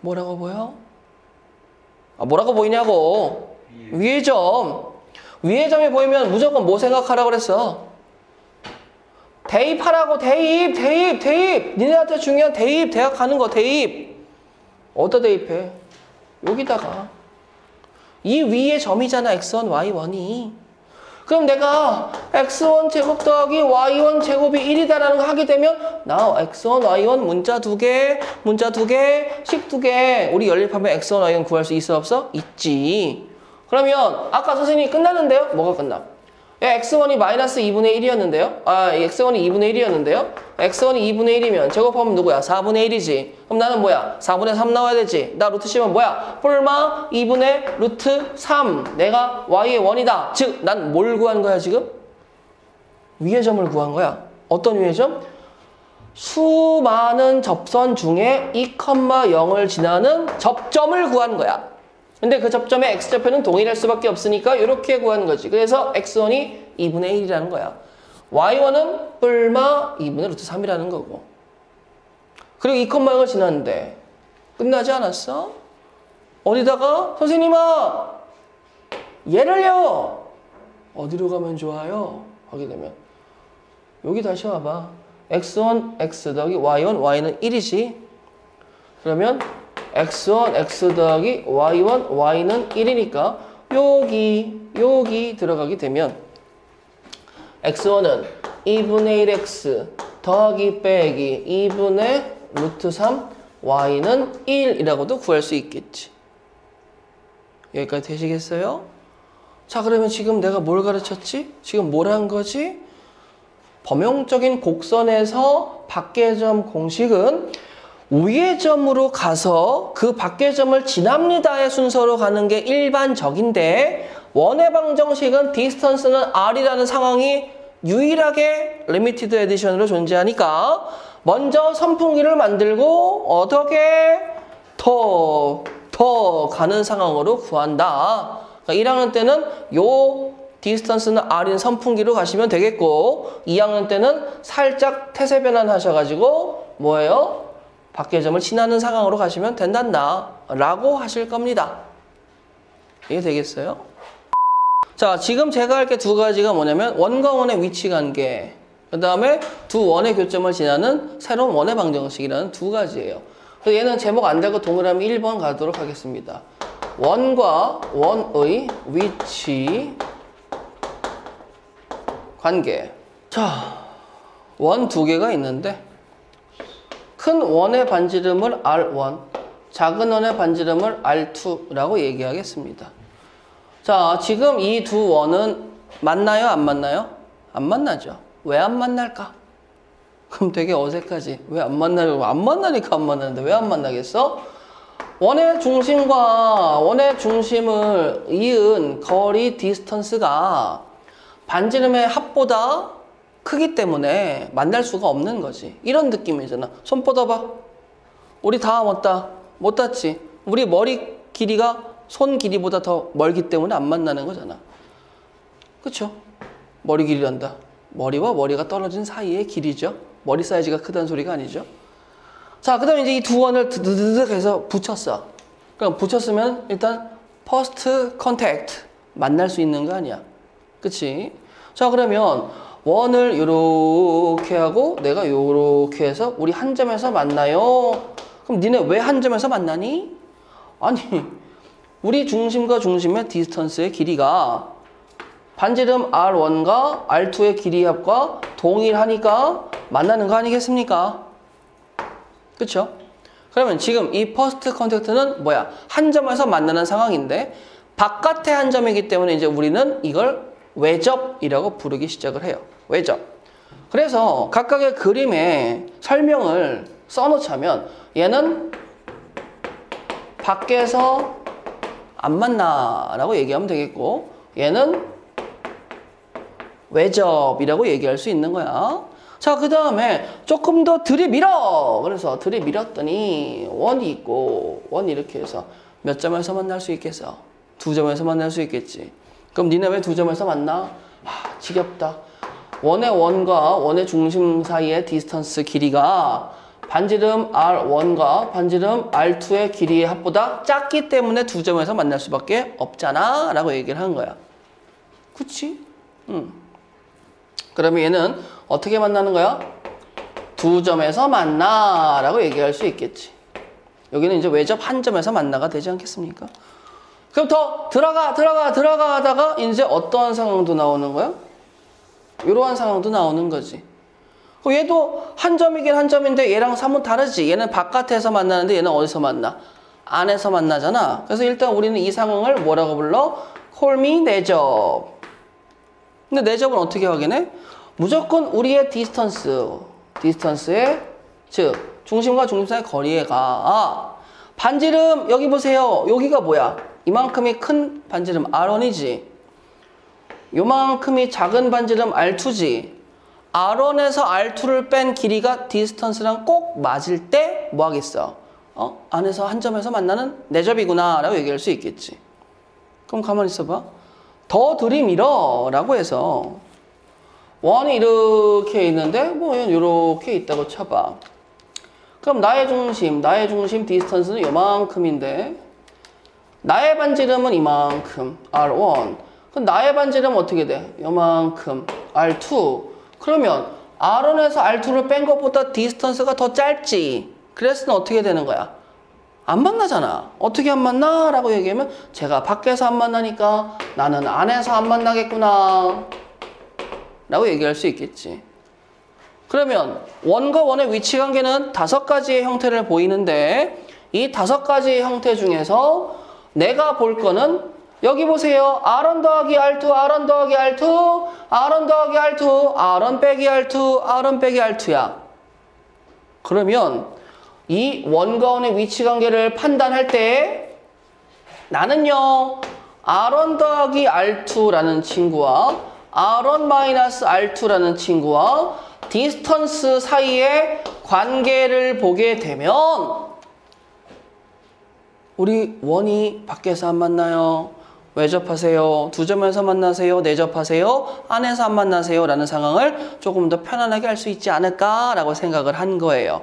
Speaker 1: 뭐라고 보여? 아, 뭐라고 보이냐고. 위의 점. 위의 점이 보이면 무조건 뭐 생각하라고 그랬어? 대입하라고. 대입. 니네한테 중요한 대입. 대학 가는 거 대입. 어디다 대입해? 여기다가. 이 위의 점이잖아. x1, y1이. 그럼 내가 x1 제곱 더하기 y1 제곱이 1이다라는 거 하게 되면 나 x1, y1 문자 두 개, 식 두 개. 우리 연립하면 x1, y1 구할 수 있어 없어? 있지. 그러면 아까 선생님이 끝났는데요? 뭐가 끝나? x1이 마이너스 2분의 1이었는데요? x1이 2분의 1이었는데요? x1이 2분의 1이면 제곱하면 누구야? 4분의 1이지. 그럼 나는 뭐야? 4분의 3 나와야 되지. 나 루트 씌우면 뭐야? 뿔마 2분의 루트 3. 내가 y의 원이다. 즉, 난 뭘 구한 거야, 지금? 위의 점을 구한 거야. 어떤 위의 점? 수많은 접선 중에 2,0을 지나는 접점을 구한 거야. 근데 그 접점의 x좌표는 동일할 수밖에 없으니까 이렇게 구하는 거지. 그래서 x1이 2분의 1이라는 거야. y1은 뿔마 2분의 루트 3이라는 거고. 그리고 2,0을 지났는데 끝나지 않았어? 어디다가? 선생님아! 얘를요! 어디로 가면 좋아요? 하게 되면 여기 다시 와봐. x1, x 더하기 y1, y는 1이지. 그러면 x1, x 더하기 y1, y는 1이니까 여기 들어가게 되면 x1은 2분의 1x 더하기 빼기 2분의 루트 3 y는 1이라고도 구할 수 있겠지. 여기까지 되시겠어요? 자, 그러면 지금 내가 뭘 가르쳤지? 지금 뭘 한 거지? 범용적인 곡선에서 밖의 점 공식은 위의 점으로 가서 그 밖의 점을 지납니다의 순서로 가는 게 일반적인데 원의 방정식은 디스턴스는 r이라는 상황이 유일하게 리미티드 에디션으로 존재하니까 먼저 선풍기를 만들고 어떻게 더 가는 상황으로 구한다. 그러니까 1학년 때는 요 디스턴스는 r인 선풍기로 가시면 되겠고 2학년 때는 살짝 태세 변환 하셔가지고 뭐예요? 밖의 점을 지나는 상황으로 가시면 된단다 라고 하실 겁니다. 이게 되겠어요? 자, 지금 제가 할 게 두 가지가 뭐냐면 원과 원의 위치 관계, 그 다음에 두 원의 교점을 지나는 새로운 원의 방정식이라는 두 가지예요. 그래서 얘는 제목 안 달고 동그라미 1번 가도록 하겠습니다. 원과 원의 위치 관계. 자, 원 두 개가 있는데 큰 원의 반지름을 R1, 작은 원의 반지름을 R2라고 얘기하겠습니다. 자, 지금 이 두 원은 만나요? 안 만나요? 안 만나죠. 왜 안 만날까? 그럼 되게 어색하지. 왜 안 만나려고? 안 만나니까 안 만나는데 왜 안 만나겠어? 원의 중심과 원의 중심을 이은 거리 디스턴스가 반지름의 합보다 크기 때문에 만날 수가 없는 거지. 이런 느낌이잖아. 손 뻗어봐. 우리 다 못 닿지. 우리 머리 길이가 손 길이보다 더 멀기 때문에 안 만나는 거잖아. 그쵸? 머리 길이란다. 머리와 머리가 떨어진 사이의 길이죠. 머리 사이즈가 크다는 소리가 아니죠. 자, 그 다음에 이제 이 두 원을 드드드득 해서 붙였어. 그럼 붙였으면 일단 first contact 만날 수 있는 거 아니야. 그치? 자, 그러면 원을 요렇게 하고 내가 요렇게 해서 우리 한 점에서 만나요. 그럼 니네 왜 한 점에서 만나니? 아니, 우리 중심과 중심의 디스턴스의 길이가 반지름 R1과 R2의 길이 합과 동일하니까 만나는 거 아니겠습니까? 그쵸? 그러면 지금 이 퍼스트 컨택트는 뭐야? 한 점에서 만나는 상황인데 바깥의 한 점이기 때문에 이제 우리는 이걸 외접이라고 부르기 시작을 해요. 외접. 그래서 각각의 그림에 설명을 써놓자면 얘는 밖에서 안 만나라고 얘기하면 되겠고 얘는 외접이라고 얘기할 수 있는 거야. 자, 그 다음에 조금 더 들이밀어. 그래서 들이밀었더니 원이 있고 원 이렇게 해서 몇 점에서 만날 수 있겠어? 2점에서 만날 수 있겠지. 그럼 니네 왜 2점에서 만나? 지겹다. 원의 원과 원의 중심 사이의 디스턴스 길이가 반지름 R1과 반지름 R2의 길이의 합보다 작기 때문에 2점에서 만날 수밖에 없잖아 라고 얘기를 한 거야. 그치? 그러면 얘는 어떻게 만나는 거야? 2점에서 만나 라고 얘기할 수 있겠지. 여기는 이제 외접 한 점에서 만나가 되지 않겠습니까? 그럼 더 들어가다가 이제 어떠한 상황도 나오는 거야? 이러한 상황도 나오는 거지. 얘도 한 점이긴 한 점인데 얘랑 사뭇 다르지. 얘는 바깥에서 만나는데 얘는 어디서 만나? 안에서 만나잖아. 그래서 일단 우리는 이 상황을 뭐라고 불러? Call me 내접. 근데 내접은 어떻게 확인해? 무조건 우리의 디스턴스의 즉 중심과 중심 사이의 거리가 반지름 여기 보세요. 여기가 뭐야? 이만큼이 큰 반지름 R1이지. 요만큼이 작은 반지름 R2지. R1에서 R2를 뺀 길이가 디스턴스랑 꼭 맞을 때 뭐 하겠어? 안에서 한 점에서 만나는 내접이구나 라고 얘기할 수 있겠지. 그럼 가만히 있어봐. 더 들이밀어 라고 해서 원이 이렇게 있는데 뭐 이렇게 있다고 쳐봐. 그럼 나의 중심 디스턴스는 요만큼인데 나의 반지름은 이만큼 R1. 그럼 나의 반지름은 어떻게 돼? 요만큼 R2. 그러면 R1에서 R2를 뺀 것보다 디스턴스가 더 짧지. 그래서 어떻게 되는 거야? 안 만나잖아. 어떻게 안 만나? 라고 얘기하면 제가 밖에서 안 만나니까 나는 안에서 안 만나겠구나 라고 얘기할 수 있겠지. 그러면 원과 원의 위치 관계는 5가지의 형태를 보이는데 이 5가지의 형태 중에서 내가 볼 거는 여기 보세요. R1 더하기 R2, R1 더하기 R2, R1 더하기 R2, R1 빼기 R2, R1 빼기 R2야. 그러면 이 원과 원의 위치 관계를 판단할 때 나는요 R1 더하기 R2라는 친구와 R1-R2라는 친구와 디스턴스 사이의 관계를 보게 되면 우리 원이 밖에서 안 만나요? 외접하세요? 2점에서 만나세요? 내접하세요? 안에서 안 만나세요? 라는 상황을 조금 더 편안하게 할 수 있지 않을까라고 생각을 한 거예요.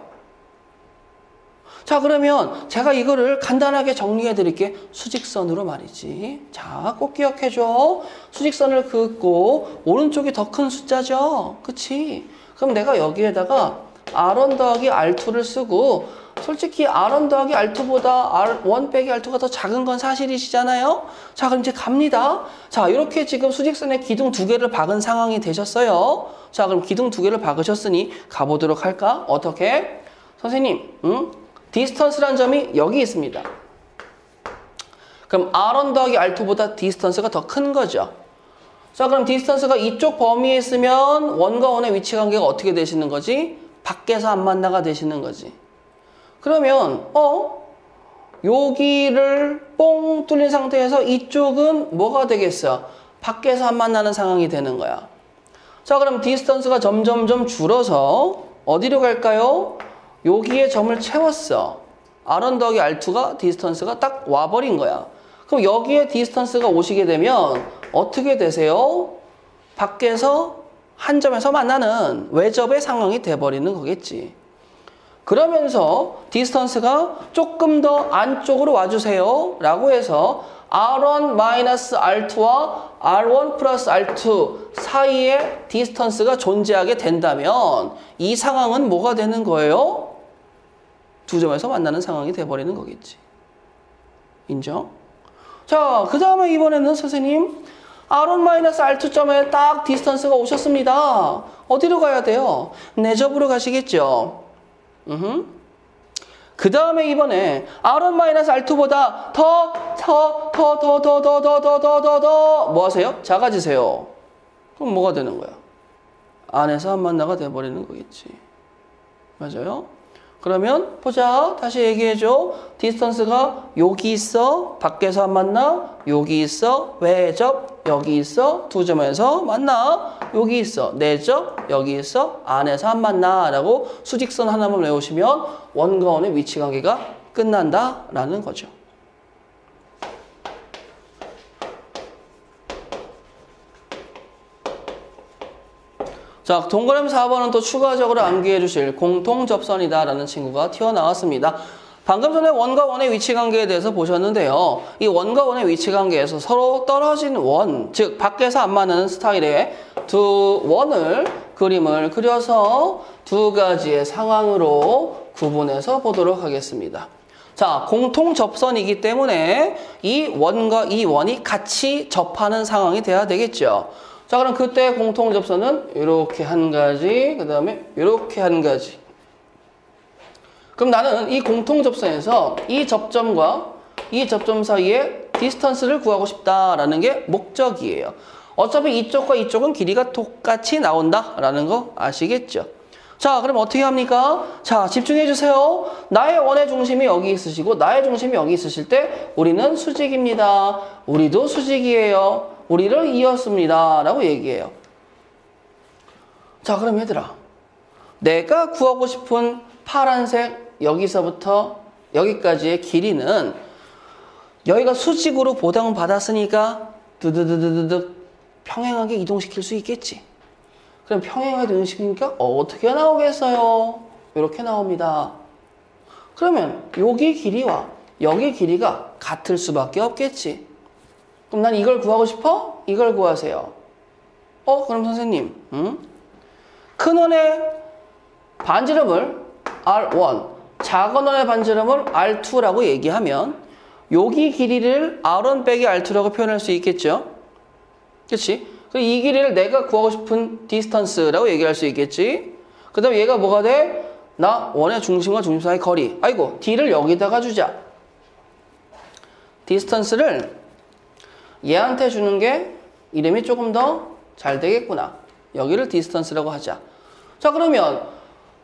Speaker 1: 자, 그러면 제가 이거를 간단하게 정리해 드릴게. 수직선으로 말이지. 자, 꼭 기억해줘. 수직선을 긋고 오른쪽이 더 큰 숫자죠. 그치? 그럼 내가 여기에다가 R1 더하기 R2를 쓰고 솔직히 R1 더하기 R2보다 R1 빼기 R2가 더 작은 건 사실이시잖아요. 자, 그럼 이제 갑니다. 자, 이렇게 지금 수직선에 기둥 2개를 박은 상황이 되셨어요. 자, 그럼 기둥 2개를 박으셨으니 가보도록 할까? 어떻게? 선생님, 디스턴스란 점이 여기 있습니다. 그럼 R1 더하기 R2보다 디스턴스가 더 큰 거죠. 자, 그럼 디스턴스가 이쪽 범위에 있으면 원과 원의 위치 관계가 어떻게 되시는 거지? 밖에서 안 만나가 되시는 거지. 그러면 여기를 뽕 뚫린 상태에서 이쪽은 뭐가 되겠어? 밖에서 안 만나는 상황이 되는 거야. 자, 그럼 디스턴스가 점점점 줄어서 어디로 갈까요? 여기에 점을 채웠어. R1 더하기 R2가 디스턴스가 딱 와버린 거야. 그럼 여기에 디스턴스가 오시게 되면 어떻게 되세요? 밖에서 한 점에서 만나는 외접의 상황이 돼버리는 거겠지. 그러면서 디스턴스가 조금 더 안쪽으로 와주세요 라고 해서 R1-R2와 R1 플러스 R2 사이에 디스턴스가 존재하게 된다면 이 상황은 뭐가 되는 거예요? 2점에서 만나는 상황이 돼버리는 거겠지. 인정? 자, 그 다음에 이번에는 선생님 R1-R2점에 딱 디스턴스가 오셨습니다. 어디로 가야 돼요? 내접으로 가시겠죠. 그 다음에 이번에 R1-R2보다 더 뭐 하세요? 작아지세요. 그럼 뭐가 되는 거야? 안에서 안 만나가 돼버리는 거겠지. 맞아요? 그러면 보자. 다시 얘기해줘. 디스턴스가 여기 있어. 밖에서 안 만나. 여기 있어. 외접. 여기 있어. 두 점에서 만나. 여기 있어. 내접. 여기 있어. 안에서 안 만나. 라고 수직선 하나만 외우시면 원과 원의 위치 관계가 끝난다. 라는 거죠. 자, 동그라미 4번은 또 추가적으로 암기해 주실 공통접선이다 라는 친구가 튀어나왔습니다. 방금 전에 원과 원의 위치관계에 대해서 보셨는데요. 이 원과 원의 위치관계에서 서로 떨어진 원, 즉 밖에서 안 맞는 스타일의 두 원을 그림을 그려서 두 가지의 상황으로 구분해서 보도록 하겠습니다. 자, 공통접선이기 때문에 이 원과 이 원이 같이 접하는 상황이 돼야 되겠죠. 자, 그럼 그때 공통접선은 이렇게 한 가지, 그 다음에 이렇게 한 가지. 그럼 나는 이 공통접선에서 이 접점과 이 접점 사이에 디스턴스를 구하고 싶다라는 게 목적이에요. 어차피 이쪽과 이쪽은 길이가 똑같이 나온다라는 거 아시겠죠? 자, 그럼 어떻게 합니까? 자, 집중해 주세요. 나의 원의 중심이 여기 있으시고 나의 중심이 여기 있으실 때 우리는 수직입니다. 우리도 수직이에요. 우리를 이었습니다. 라고 얘기해요. 자, 그럼 얘들아. 내가 구하고 싶은 파란색 여기서부터 여기까지의 길이는 여기가 수직으로 보장받았으니까 드드드드드득 평행하게 이동시킬 수 있겠지. 그럼 평행하게 이동시키니까 어떻게 나오겠어요? 이렇게 나옵니다. 그러면 여기 길이와 여기 길이가 같을 수밖에 없겠지. 그럼 난 이걸 구하고 싶어? 이걸 구하세요. 그럼 선생님, 큰 원의 반지름을 R1, 작은 원의 반지름을 R2라고 얘기하면 여기 길이를 R1 빼기 R2라고 표현할 수 있겠죠? 그렇지? 이 길이를 내가 구하고 싶은 디스턴스라고 얘기할 수 있겠지? 그 다음에 얘가 뭐가 돼? 나 원의 중심과 중심 사이 거리. 아이고, D를 여기다가 주자. 디스턴스를 얘한테 주는 게 이름이 조금 더 잘 되겠구나. 여기를 디스턴스라고 하자. 자, 그러면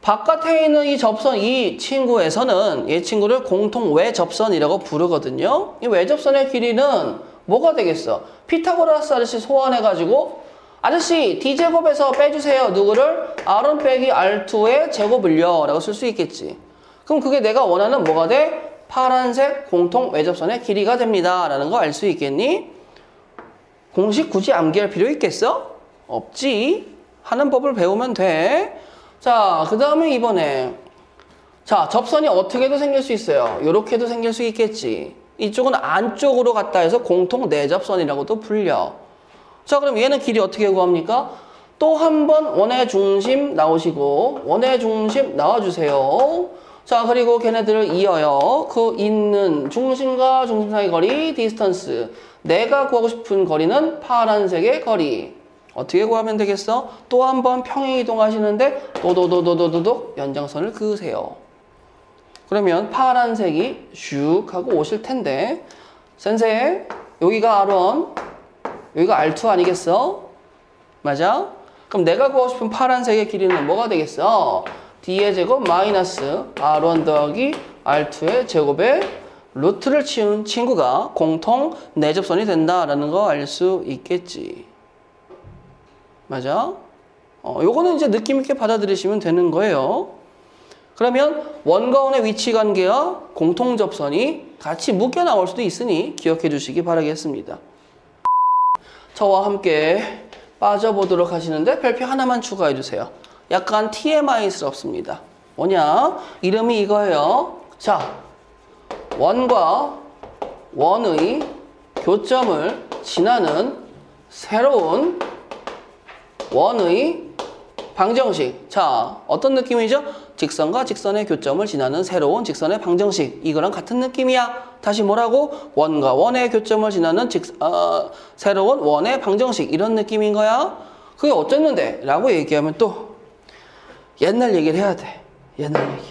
Speaker 1: 바깥에 있는 이 접선, 이 친구에서는 이 친구를 공통 외접선이라고 부르거든요. 이 외접선의 길이는 뭐가 되겠어? 피타고라스 아저씨 소환해가지고 아저씨 D제곱에서 빼주세요. 누구를? R1 빼기 R2의 제곱을요. 라고 쓸 수 있겠지. 그럼 그게 내가 원하는 뭐가 돼? 파란색 공통 외접선의 길이가 됩니다. 라는 거 알 수 있겠니? 공식 굳이 암기할 필요 있겠어? 없지. 하는 법을 배우면 돼. 자, 그 다음에 이번에 자, 접선이 어떻게도 생길 수 있어요. 이렇게도 생길 수 있겠지. 이쪽은 안쪽으로 갔다 해서 공통 내접선이라고도 불려. 자, 그럼 얘는 길이 어떻게 구합니까? 또 한 번 원의 중심 나오시고 원의 중심 나와주세요. 자, 그리고 걔네들을 이어요. 그 있는 중심과 중심 사이 거리 디스턴스. 내가 구하고 싶은 거리는 파란색의 거리. 어떻게 구하면 되겠어? 또 한 번 평행 이동하시는데 도도도도도도도 연장선을 그으세요. 그러면 파란색이 슉 하고 오실 텐데 센세 여기가 R1 여기가 R2 아니겠어? 맞아? 그럼 내가 구하고 싶은 파란색의 길이는 뭐가 되겠어? D의 제곱 마이너스 R1 더하기 R2의 제곱에 루트를 치운 친구가 공통 내접선이 된다라는 거 알 수 있겠지. 맞아? 요거는 이제 느낌 있게 받아들이시면 되는 거예요. 그러면 원과 원의 위치 관계와 공통 접선이 같이 묶여 나올 수도 있으니 기억해 주시기 바라겠습니다. 저와 함께 빠져보도록 하시는데 별표 하나만 추가해 주세요. 약간 TMI스럽습니다. 뭐냐? 이름이 이거예요. 자, 원과 원의 교점을 지나는 새로운 원의 방정식. 자, 어떤 느낌이죠? 직선과 직선의 교점을 지나는 새로운 직선의 방정식. 이거랑 같은 느낌이야. 다시 뭐라고? 원과 원의 교점을 지나는 새로운 원의 방정식. 이런 느낌인 거야. 그게 어쨌는데? 라고 얘기하면 또 옛날 얘기를 해야 돼. 옛날 얘기.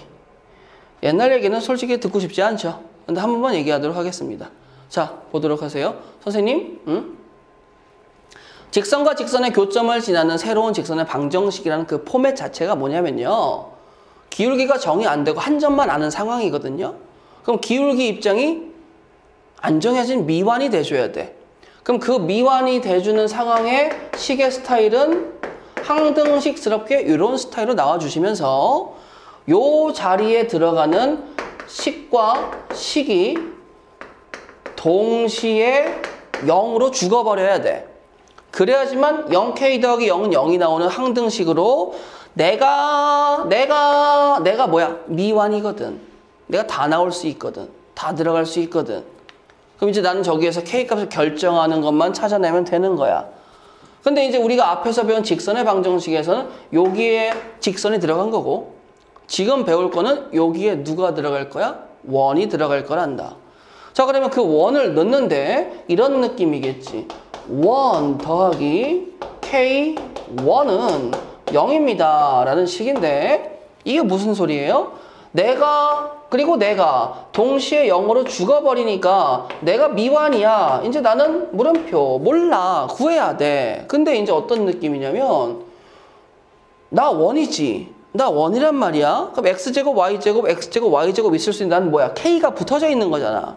Speaker 1: 옛날 얘기는 솔직히 듣고 싶지 않죠. 근데 한 번만 얘기하도록 하겠습니다. 자, 보도록 하세요. 선생님, 직선과 직선의 교점을 지나는 새로운 직선의 방정식이라는 그 포맷 자체가 뭐냐면요. 기울기가 정의 안 되고 한 점만 아는 상황이거든요. 그럼 기울기 입장이 안 정해진 미완이 돼줘야 돼. 그럼 그 미완이 돼주는 상황의 시계 스타일은 항등식스럽게 이런 스타일로 나와주시면서 요 자리에 들어가는 식과 식이 동시에 0으로 죽어버려야 돼. 그래야지만 0k 더하기 0은 0이 나오는 항등식으로 내가 뭐야? 미완이거든. 내가 다 나올 수 있거든. 다 들어갈 수 있거든. 그럼 이제 나는 저기에서 k 값을 결정하는 것만 찾아내면 되는 거야. 근데 이제 우리가 앞에서 배운 직선의 방정식에서는 여기에 직선이 들어간 거고 지금 배울 거는 여기에 누가 들어갈 거야? 원이 들어갈 거란다. 자, 그러면 그 원을 넣는데 이런 느낌이겠지. 1 더하기 K1은 0입니다. 라는 식인데 이게 무슨 소리예요? 그리고 내가 동시에 0으로 죽어버리니까 내가 미완이야. 이제 나는 물음표 몰라. 구해야 돼. 근데 이제 어떤 느낌이냐면 나 원이지. 나 원이란 말이야. 그럼 x제곱, y제곱, x제곱, y제곱 있을 수 있는 나는 뭐야? k가 붙어져 있는 거잖아.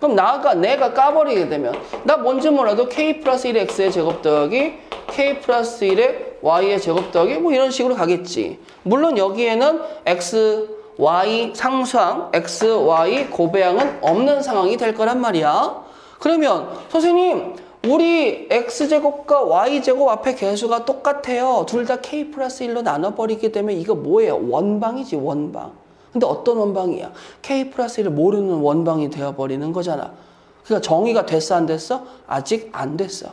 Speaker 1: 그럼 내가 까버리게 되면 나 뭔지 몰라도 k 플러스 1의 x의 제곱 더하기 k 플러스 1의 y의 제곱 더하기 뭐 이런 식으로 가겠지. 물론 여기에는 x, y 상수항, x, y 고배항은 없는 상황이 될 거란 말이야. 그러면 선생님 우리 x제곱과 y제곱 앞에 개수가 똑같아요. 둘 다 k 플러스 1로 나눠버리게 되면 이거 뭐예요? 원방이지, 원방. 근데 어떤 원방이야? k 플러스 1을 모르는 원방이 되어버리는 거잖아. 그러니까 정의가 됐어, 안 됐어? 아직 안 됐어.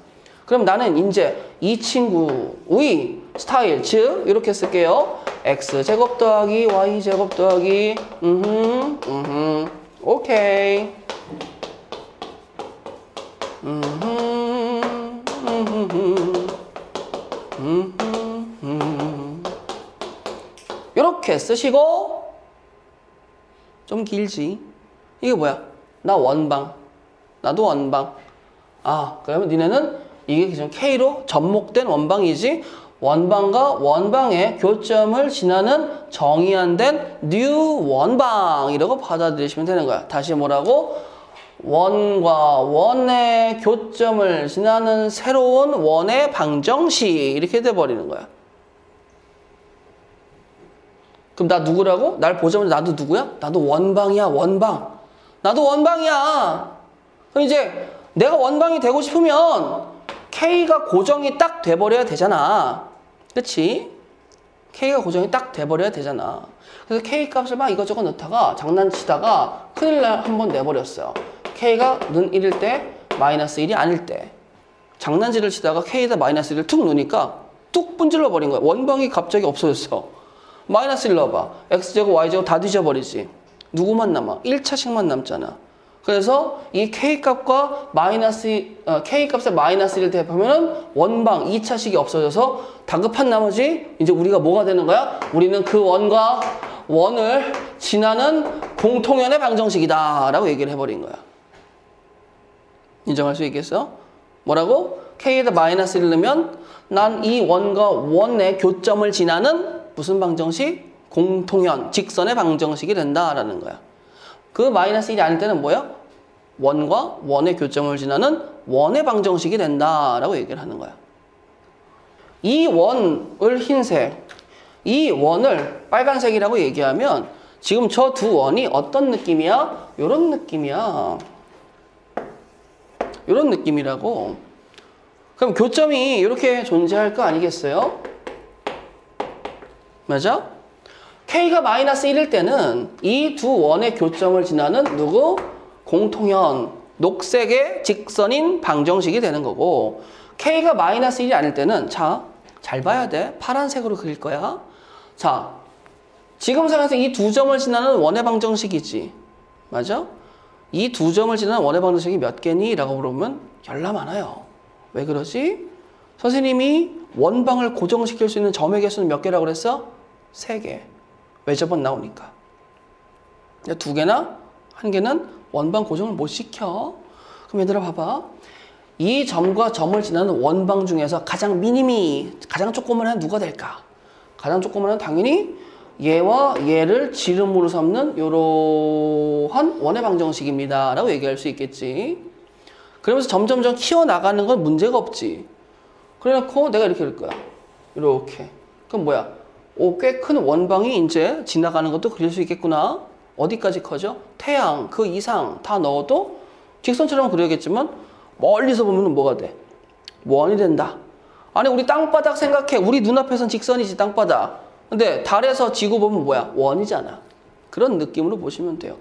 Speaker 1: 그럼 나는 이제 이 친구의 스타일, 즉 이렇게 쓸게요. x제곱 더하기 y제곱 더하기 오케이. 이렇게 쓰시고 좀 길지. 이게 뭐야? 나 원방. 나도 원방. 아, 그러면 니네는 이게 지금 K로 접목된 원방이지 원방과 원방의 교점을 지나는 정의 안 된 뉴 원방이라고 받아들이시면 되는 거야. 다시 뭐라고? 원과 원의 교점을 지나는 새로운 원의 방정식 이렇게 돼버리는 거야. 그럼 나 누구라고? 날 보자마자 나도 누구야? 나도 원방이야, 원방. 나도 원방이야. 그럼 이제 내가 원방이 되고 싶으면 K가 고정이 딱 돼버려야 되잖아. 그치? K가 고정이 딱 돼버려야 되잖아. 그래서 K 값을 막 이것저것 넣다가 장난치다가 큰일 날 한번 내버렸어요. K가 는 1일 때 마이너스 1이 아닐 때 장난질을 치다가 K에다 마이너스 1을 툭 넣으니까 뚝 분질러 버린 거야. 원방이 갑자기 없어졌어. 마이너스 1 넣어봐. x제곱, y제곱 다 뒤져버리지. 누구만 남아? 1차식만 남잖아. 그래서 이 k값과 k값에 마이너스 1을 대입하면은 원방 2차식이 없어져서 다급한 나머지 이제 우리가 뭐가 되는 거야? 우리는 그 원과 원을 지나는 공통연의 방정식이다 라고 얘기를 해버린 거야. 인정할 수 있겠어? 뭐라고? k에다 마이너스 1을 넣으면 난 이 원과 원의 교점을 지나는 무슨 방정식? 공통연, 직선의 방정식이 된다라는 거야. 그 마이너스 1이 아닐 때는 뭐야? 원과 원의 교점을 지나는 원의 방정식이 된다라고 얘기를 하는 거야. 이 원을 흰색, 이 원을 빨간색이라고 얘기하면 지금 저 두 원이 어떤 느낌이야? 요런 느낌이야. 요런 느낌이라고. 그럼 교점이 이렇게 존재할 거 아니겠어요? 맞아? K가 마이너스 1일 때는 이 두 원의 교점을 지나는 누구? 공통연, 녹색의 직선인 방정식이 되는 거고 K가 마이너스 1이 아닐 때는 자, 잘 봐야 돼. 파란색으로 그릴 거야. 자, 지금 상황에서 이 두 점을 지나는 원의 방정식이지. 맞아? 이 두 점을 지나는 원의 방정식이 몇 개니? 라고 물어보면 열나 많아요. 왜 그러지? 선생님이 원방을 고정시킬 수 있는 점의 개수는 몇 개라고 그랬어? 3개. 왜 저번 나오니까. 2개나 1개는 원방 고정을 못 시켜. 그럼 얘들아 봐봐. 이 점과 점을 지나는 원방 중에서 가장 미니미, 가장 조그만한 누가 될까? 가장 조그만한 당연히 얘와 얘를 지름으로 삼는 이러한 원의 방정식입니다. 라고 얘기할 수 있겠지. 그러면서 점점점 키워나가는 건 문제가 없지. 그래놓고 내가 이렇게 할 거야. 이렇게. 그럼 뭐야? 꽤 큰 원방이 이제 지나가는 것도 그릴 수 있겠구나. 어디까지 커져? 태양, 그 이상 다 넣어도 직선처럼 그려야겠지만 멀리서 보면 뭐가 돼? 원이 된다. 아니 우리 땅바닥 생각해. 우리 눈앞에선 직선이지 땅바닥. 근데 달에서 지구 보면 뭐야? 원이잖아. 그런 느낌으로 보시면 돼요.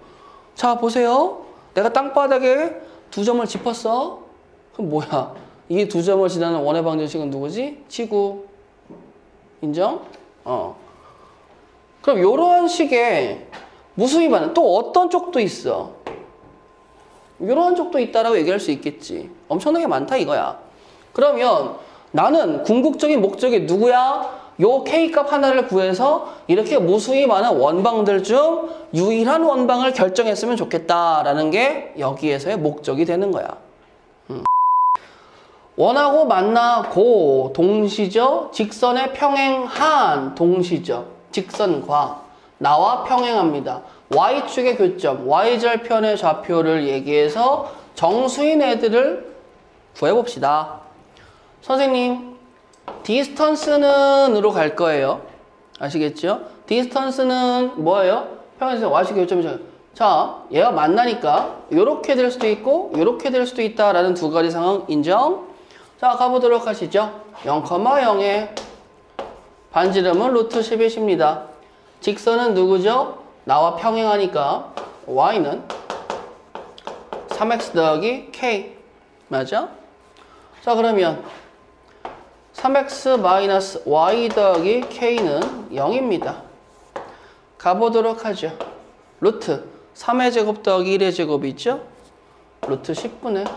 Speaker 1: 자 보세요. 내가 땅바닥에 두 점을 짚었어. 그럼 뭐야? 이 두 점을 지나는 원의 방정식은 누구지? 지구. 인정? 그럼 이런 식의 무수히 많은 또 어떤 쪽도 있어. 이런 쪽도 있다라고 얘기할 수 있겠지. 엄청나게 많다 이거야. 그러면 나는 궁극적인 목적이 누구야? 요 K값 하나를 구해서 이렇게 무수히 많은 원방들 중 유일한 원방을 결정했으면 좋겠다라는 게 여기에서의 목적이 되는 거야. 원하고 만나고 동시죠. 직선에 평행한 동시죠. 직선과 나와 평행합니다. Y축의 교점, Y절편의 좌표를 얘기해서 정수인 애들을 구해봅시다. 선생님, 디스턴스는으로 갈 거예요. 아시겠죠? 디스턴스는 뭐예요? 평행선 Y축의 교점이죠. 자, 얘가 만나니까 이렇게 될 수도 있고 이렇게 될 수도 있다라는 두 가지 상황 인정? 자, 가보도록 하시죠. 0,0에 반지름은 루트 10이십니다. 직선은 누구죠? 나와 평행하니까 y는 3x 더하기 k. 맞아? 자, 그러면 3x 마이너스 y 더하기 k는 0입니다. 가보도록 하죠. 루트 3의 제곱 더하기 1의 제곱이 있죠? 루트 10분의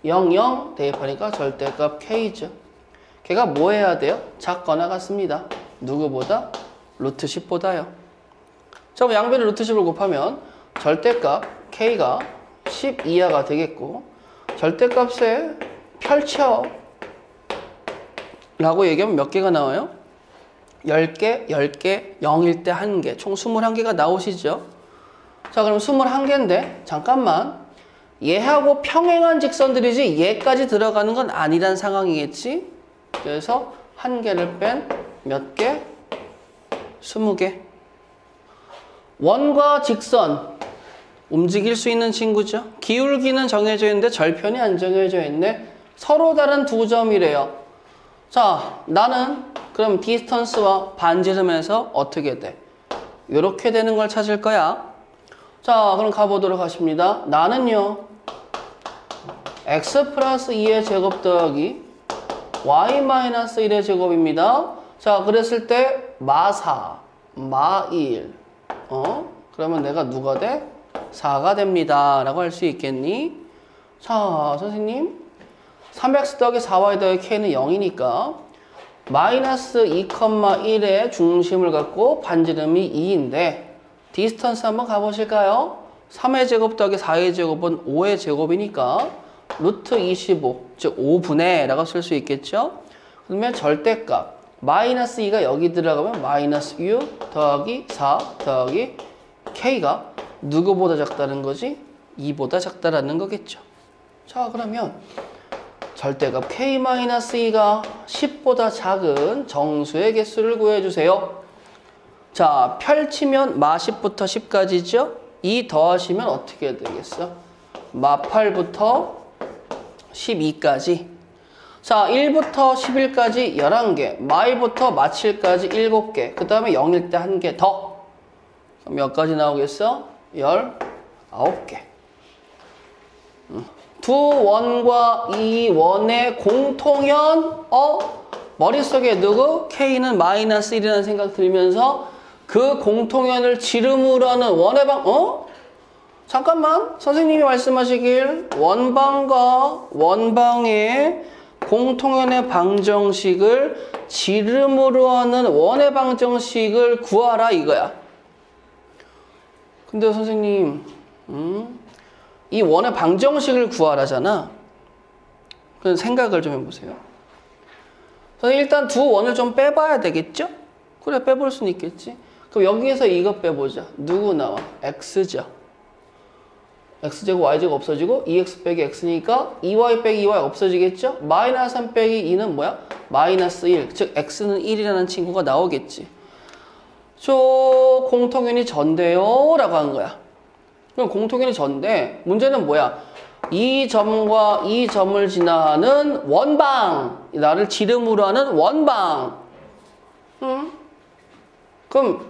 Speaker 1: 0, 0 대입하니까 절대값 k죠. 걔가 뭐 해야 돼요? 작거나 같습니다. 누구보다? 루트 10보다요. 자, 그럼 양변에 루트 10을 곱하면 절대값 k가 10 이하가 되겠고 절대값에 펼쳐 라고 얘기하면 몇 개가 나와요? 10개, 10개, 0일 때 1개, 총 21개가 나오시죠? 자, 그럼 21개인데 잠깐만, 얘하고 평행한 직선들이지 얘까지 들어가는 건 아니란 상황이겠지? 그래서 1개를 뺀 몇 개? 20개. 원과 직선 움직일 수 있는 친구죠. 기울기는 정해져 있는데 절편이 안 정해져 있네. 서로 다른 두 점이래요. 자, 나는 그럼 디스턴스와 반지름에서 어떻게 돼? 이렇게 되는 걸 찾을 거야. 자, 그럼 가보도록 하십니다. 나는요 x 플러스 2의 제곱 더하기 y 마이너스 1의 제곱입니다. 자, 그랬을 때 마4, 마1 그러면 내가 누가 돼? 4가 됩니다 라고 할 수 있겠니? 자, 선생님 3x 더하기 4y 더하기 k는 0이니까 마이너스 2,1의 중심을 갖고 반지름이 2인데 디스턴스 한번 가보실까요? 3의 제곱 더하기 4의 제곱은 5의 제곱이니까 루트 25, 즉 5분의 라고 쓸 수 있겠죠? 그러면 절대값 마이너스 2가 여기 들어가면 마이너스 6 더하기 4 더하기 k가 누구보다 작다는 거지? 2보다 작다라는 거겠죠. 자, 그러면 절대값 k-2가 10보다 작은 정수의 개수를 구해주세요. 자, 펼치면 마10부터 10까지죠? 2 더하시면 어떻게 되겠어? 마8부터 12까지. 자, 1부터 11까지 11개, 마2부터 마7까지 7개, 그 다음에 0일 때 1개 더. 그럼 몇 가지 나오겠어? 19개. 두 원과 이 원의 공통연, 머릿속에 누구? K는 마이너스 1이라는 생각 들면서 그 공통연을 지름으로 하는 원의 잠깐만, 선생님이 말씀하시길 원방과 원방의 공통연의 방정식을 지름으로 하는 원의 방정식을 구하라 이거야. 근데 선생님, 이 원의 방정식을 구하라잖아. 그 생각을 좀 해보세요. 그래서 일단 두 원을 좀 빼봐야 되겠죠? 그래, 빼볼 수는 있겠지. 그럼 여기에서 이거 빼보자. 누구 나와? x죠. x제곱 y제곱 없어지고 2x 빼기 x니까 2y 빼기 2y 없어지겠죠? 마이너스 3 빼기 2는 뭐야? 마이너스 1. 즉 x는 1이라는 친구가 나오겠지. 저 공통연이 전데요 라고 한 거야. 그럼 공통연이 전데 문제는 뭐야? 이 점과 이 점을 지나는 원방. 나를 지름으로 하는 원방. 그럼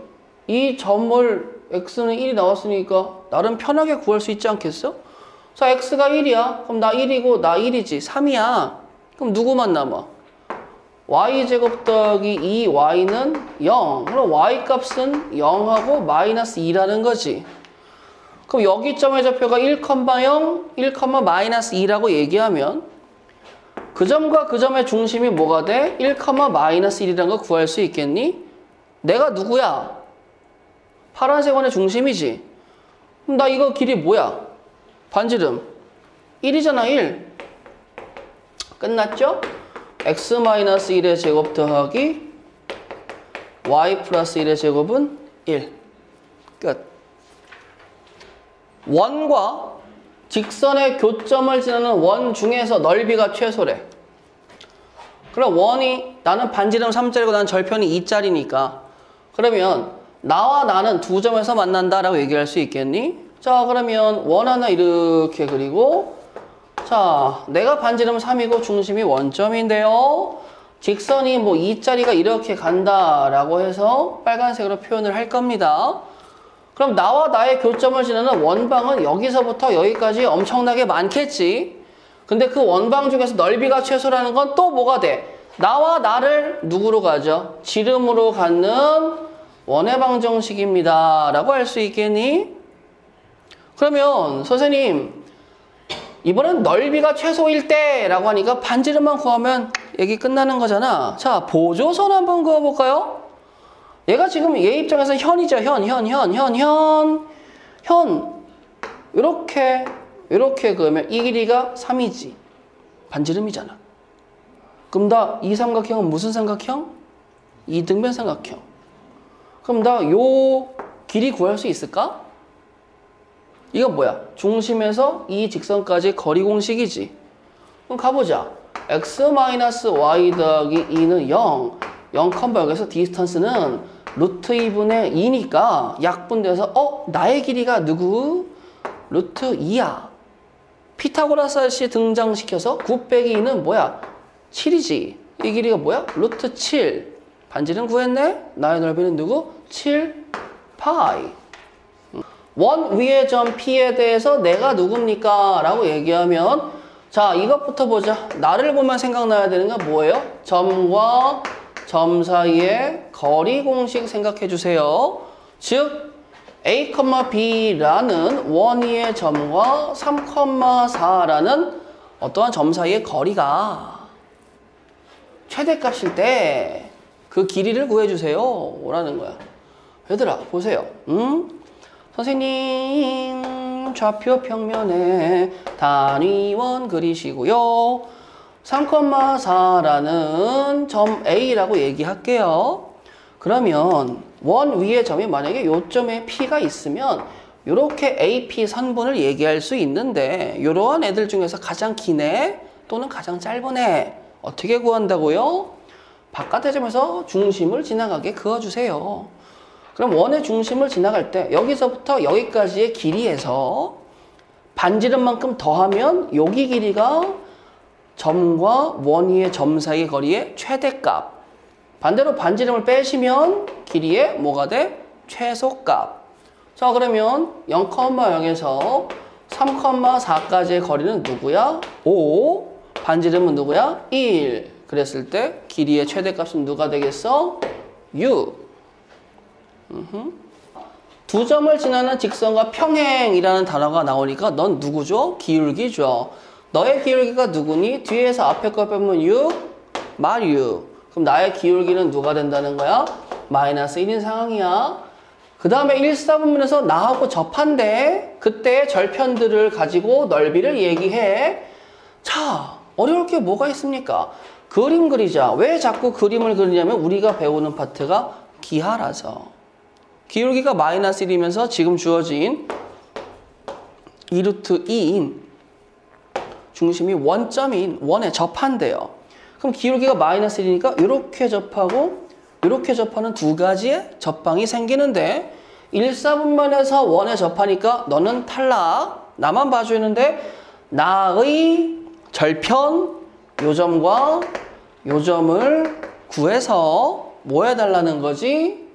Speaker 1: 이 점을 x는 1이 나왔으니까 나름 편하게 구할 수 있지 않겠어? 자, x가 1이야. 그럼 나 1이고 나 1이지. 3이야. 그럼 누구만 남아? y제곱 더하기 2y는 0. 그럼 y 값은 0하고 마이너스 2라는 거지. 그럼 여기 점의 좌표가 1,0, 1, 마이너스 2라고 얘기하면 그 점과 그 점의 중심이 뭐가 돼? 1, 마이너스 1이라는 거 구할 수 있겠니? 내가 누구야? 파란색 원의 중심이지. 그럼 나 이거 길이 뭐야? 반지름 1이잖아. 1. 끝났죠? x-1의 제곱 더하기 y 플러스 1의 제곱은 1. 끝. 원과 직선의 교점을 지나는 원 중에서 넓이가 최소래. 그럼 원이 나는 반지름 3짜리고 나는 절편이 2짜리니까 그러면 나와 나는 두 점에서 만난다라고 얘기할 수 있겠니? 자, 그러면 원 하나 이렇게 그리고 자, 내가 반지름 3이고 중심이 원점인데요. 직선이 뭐 2짜리가 이렇게 간다라고 해서 빨간색으로 표현을 할 겁니다. 그럼 나와 나의 교점을 지나는 원방은 여기서부터 여기까지 엄청나게 많겠지. 근데 그 원방 중에서 넓이가 최소라는 건 또 뭐가 돼? 나와 나를 누구로 가죠? 지름으로 갖는 원의 방정식입니다. 라고 할 수 있겠니? 그러면 선생님 이번엔 넓이가 최소일 때 라고 하니까 반지름만 구하면 얘기 끝나는 거잖아. 자, 보조선 한번 그어볼까요? 얘가 지금 얘 입장에서 현이죠. 현. 이렇게 그으면 이 길이가 3이지. 반지름이잖아. 그럼 나 이 삼각형은 무슨 삼각형? 이등변 삼각형. 그럼 나 요 길이 구할 수 있을까? 이거 뭐야? 중심에서 이 직선까지 거리 공식이지. 그럼 가보자. x-y 더하기 2는 0. 0,0에서 디스턴스는 루트 2분의 2니까 약분돼서 나의 길이가 누구? 루트 2야. 피타고라스 등장시켜서 9 빼기 2는 뭐야? 7이지. 이 길이가 뭐야? 루트 7. 반지름 구했네? 나의 넓이는 누구? 7 파이. 원 위의 점 P에 대해서 내가 누굽니까? 라고 얘기하면 자, 이것부터 보자. 나를 보면 생각나야 되는 건 뭐예요? 점과 점 사이의 거리 공식 생각해 주세요. 즉 A, B라는 원 위의 점과 3, 4라는 어떠한 점 사이의 거리가 최대값일 때 그 길이를 구해주세요 라는 거야. 얘들아 보세요. 선생님 좌표 평면에 단위원 그리시고요. 3,4라는 점 A라고 얘기할게요. 그러면 원 위의 점이 만약에 요점에 P가 있으면 이렇게 AP 선분을 얘기할 수 있는데 이러한 애들 중에서 가장 긴 애 또는 가장 짧은 애 어떻게 구한다고요? 바깥의 점에서 중심을 지나가게 그어주세요. 그럼 원의 중심을 지나갈 때 여기서부터 여기까지의 길이에서 반지름만큼 더하면 여기 길이가 점과 원 위의 점 사이의 거리의 최대값. 반대로 반지름을 빼시면 길이의 뭐가 돼? 최소값. 자, 그러면 0,0에서 3,4까지의 거리는 누구야? 5. 반지름은 누구야? 1. 그랬을 때 길이의 최대값은 누가 되겠어? 6. 두 점을 지나는 직선과 평행이라는 단어가 나오니까 넌 누구죠? 기울기죠. 너의 기울기가 누구니? 뒤에서 앞에 거 빼면 6, 말 6. 그럼 나의 기울기는 누가 된다는 거야? 마이너스 1인 상황이야. 그 다음에 1사분면에서 나하고 접한대. 그때 절편들을 가지고 넓이를 얘기해. 자, 어려울 게 뭐가 있습니까? 그림 그리자. 왜 자꾸 그림을 그리냐면 우리가 배우는 파트가 기하라서. 기울기가 마이너스 1이면서 지금 주어진 2루트 2인 중심이 원점인 원에 접한대요. 그럼 기울기가 마이너스 1이니까 이렇게 접하고 이렇게 접하는 두 가지의 접방이 생기는데 1사분면에서 원에 접하니까 너는 탈락. 나만 봐주는데 나의 절편 요점과 요점을 구해서 뭐 해달라는 거지?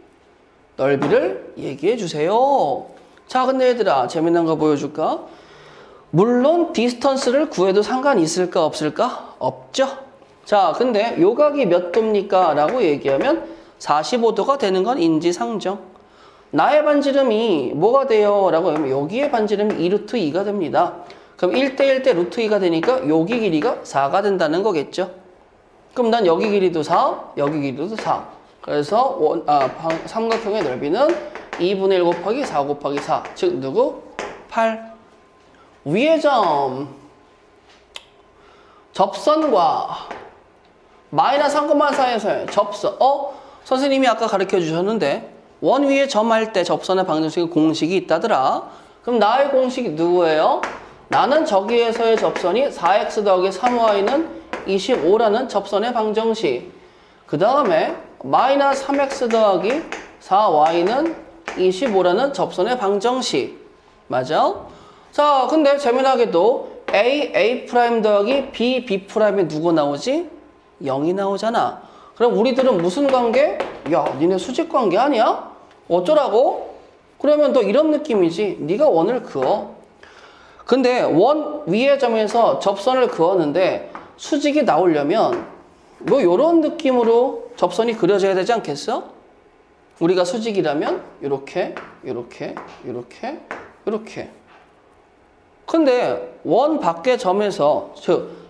Speaker 1: 넓이를 얘기해 주세요. 자, 근데 얘들아 재미난 거 보여줄까? 물론 디스턴스를 구해도 상관이 있을까 없을까? 없죠. 자, 근데 요각이 몇 도입니까? 라고 얘기하면 45도가 되는 건 인지상정. 나의 반지름이 뭐가 돼요? 라고 하면 여기에 반지름이 2루트 2가 됩니다. 그럼 1대1 대 루트 2가 되니까 여기 길이가 4가 된다는 거겠죠. 그럼 난 여기 길이도 4, 여기 길이도 4. 그래서 삼각형의 넓이는 2분의 1 곱하기 4 곱하기 4. 즉 누구? 8. 위의 점 접선과 마이너스 3,4에서의 접선. 선생님이 아까 가르쳐 주셨는데 원 위에 점할 때 접선의 방정식의 공식이 있다더라. 그럼 나의 공식이 누구예요? 나는 저기에서의 접선이 4x 더하기 3y는 25라는 접선의 방정식. 그 다음에 마이너스 3x 더하기 4y는 25라는 접선의 방정식. 맞아? 자, 근데 재미나게도 a 더하기 b이 누구 나오지? 0이 나오잖아. 그럼 우리들은 무슨 관계? 야, 니네 수직 관계 아니야? 어쩌라고? 그러면 너 이런 느낌이지. 네가 원을 그어. 근데 원 위의 점에서 접선을 그었는데 수직이 나오려면 뭐 이런 느낌으로 접선이 그려져야 되지 않겠어? 우리가 수직이라면 이렇게, 이렇게, 이렇게, 이렇게. 근데 원 밖의 점에서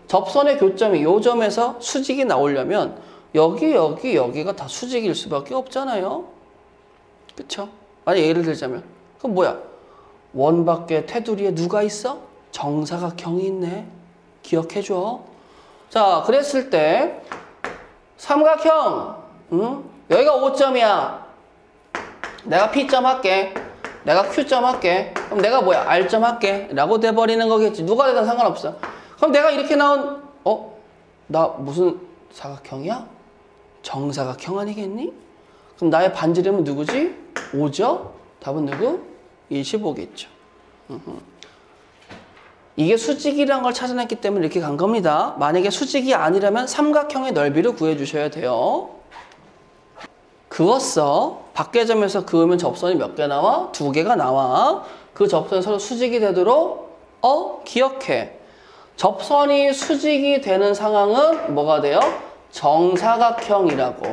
Speaker 1: 접선의 교점이 요 점에서 수직이 나오려면 여기가 다 수직일 수밖에 없잖아요. 그쵸? 만약 예를 들자면 그럼 뭐야? 원 밖에 테두리에 누가 있어? 정사각형이 있네. 기억해줘. 자, 그랬을 때 삼각형 여기가 O점이야. 내가 P점 할게. 내가 Q점 할게. 그럼 내가 뭐야? R점 할게. 라고 돼버리는 거겠지. 누가 되든 상관없어. 그럼 내가 이렇게 나온 나 무슨 사각형이야? 정사각형 아니겠니? 그럼 나의 반지름은 누구지? 5죠? 답은 누구? 25겠죠. 이게 수직이란 걸 찾아냈기 때문에 이렇게 간 겁니다. 만약에 수직이 아니라면 삼각형의 넓이를 구해주셔야 돼요. 그었어. 밖의 점에서 그으면 접선이 몇 개 나와? 2개가 나와. 그 접선이 서로 수직이 되도록 기억해. 접선이 수직이 되는 상황은 뭐가 돼요? 정사각형이라고.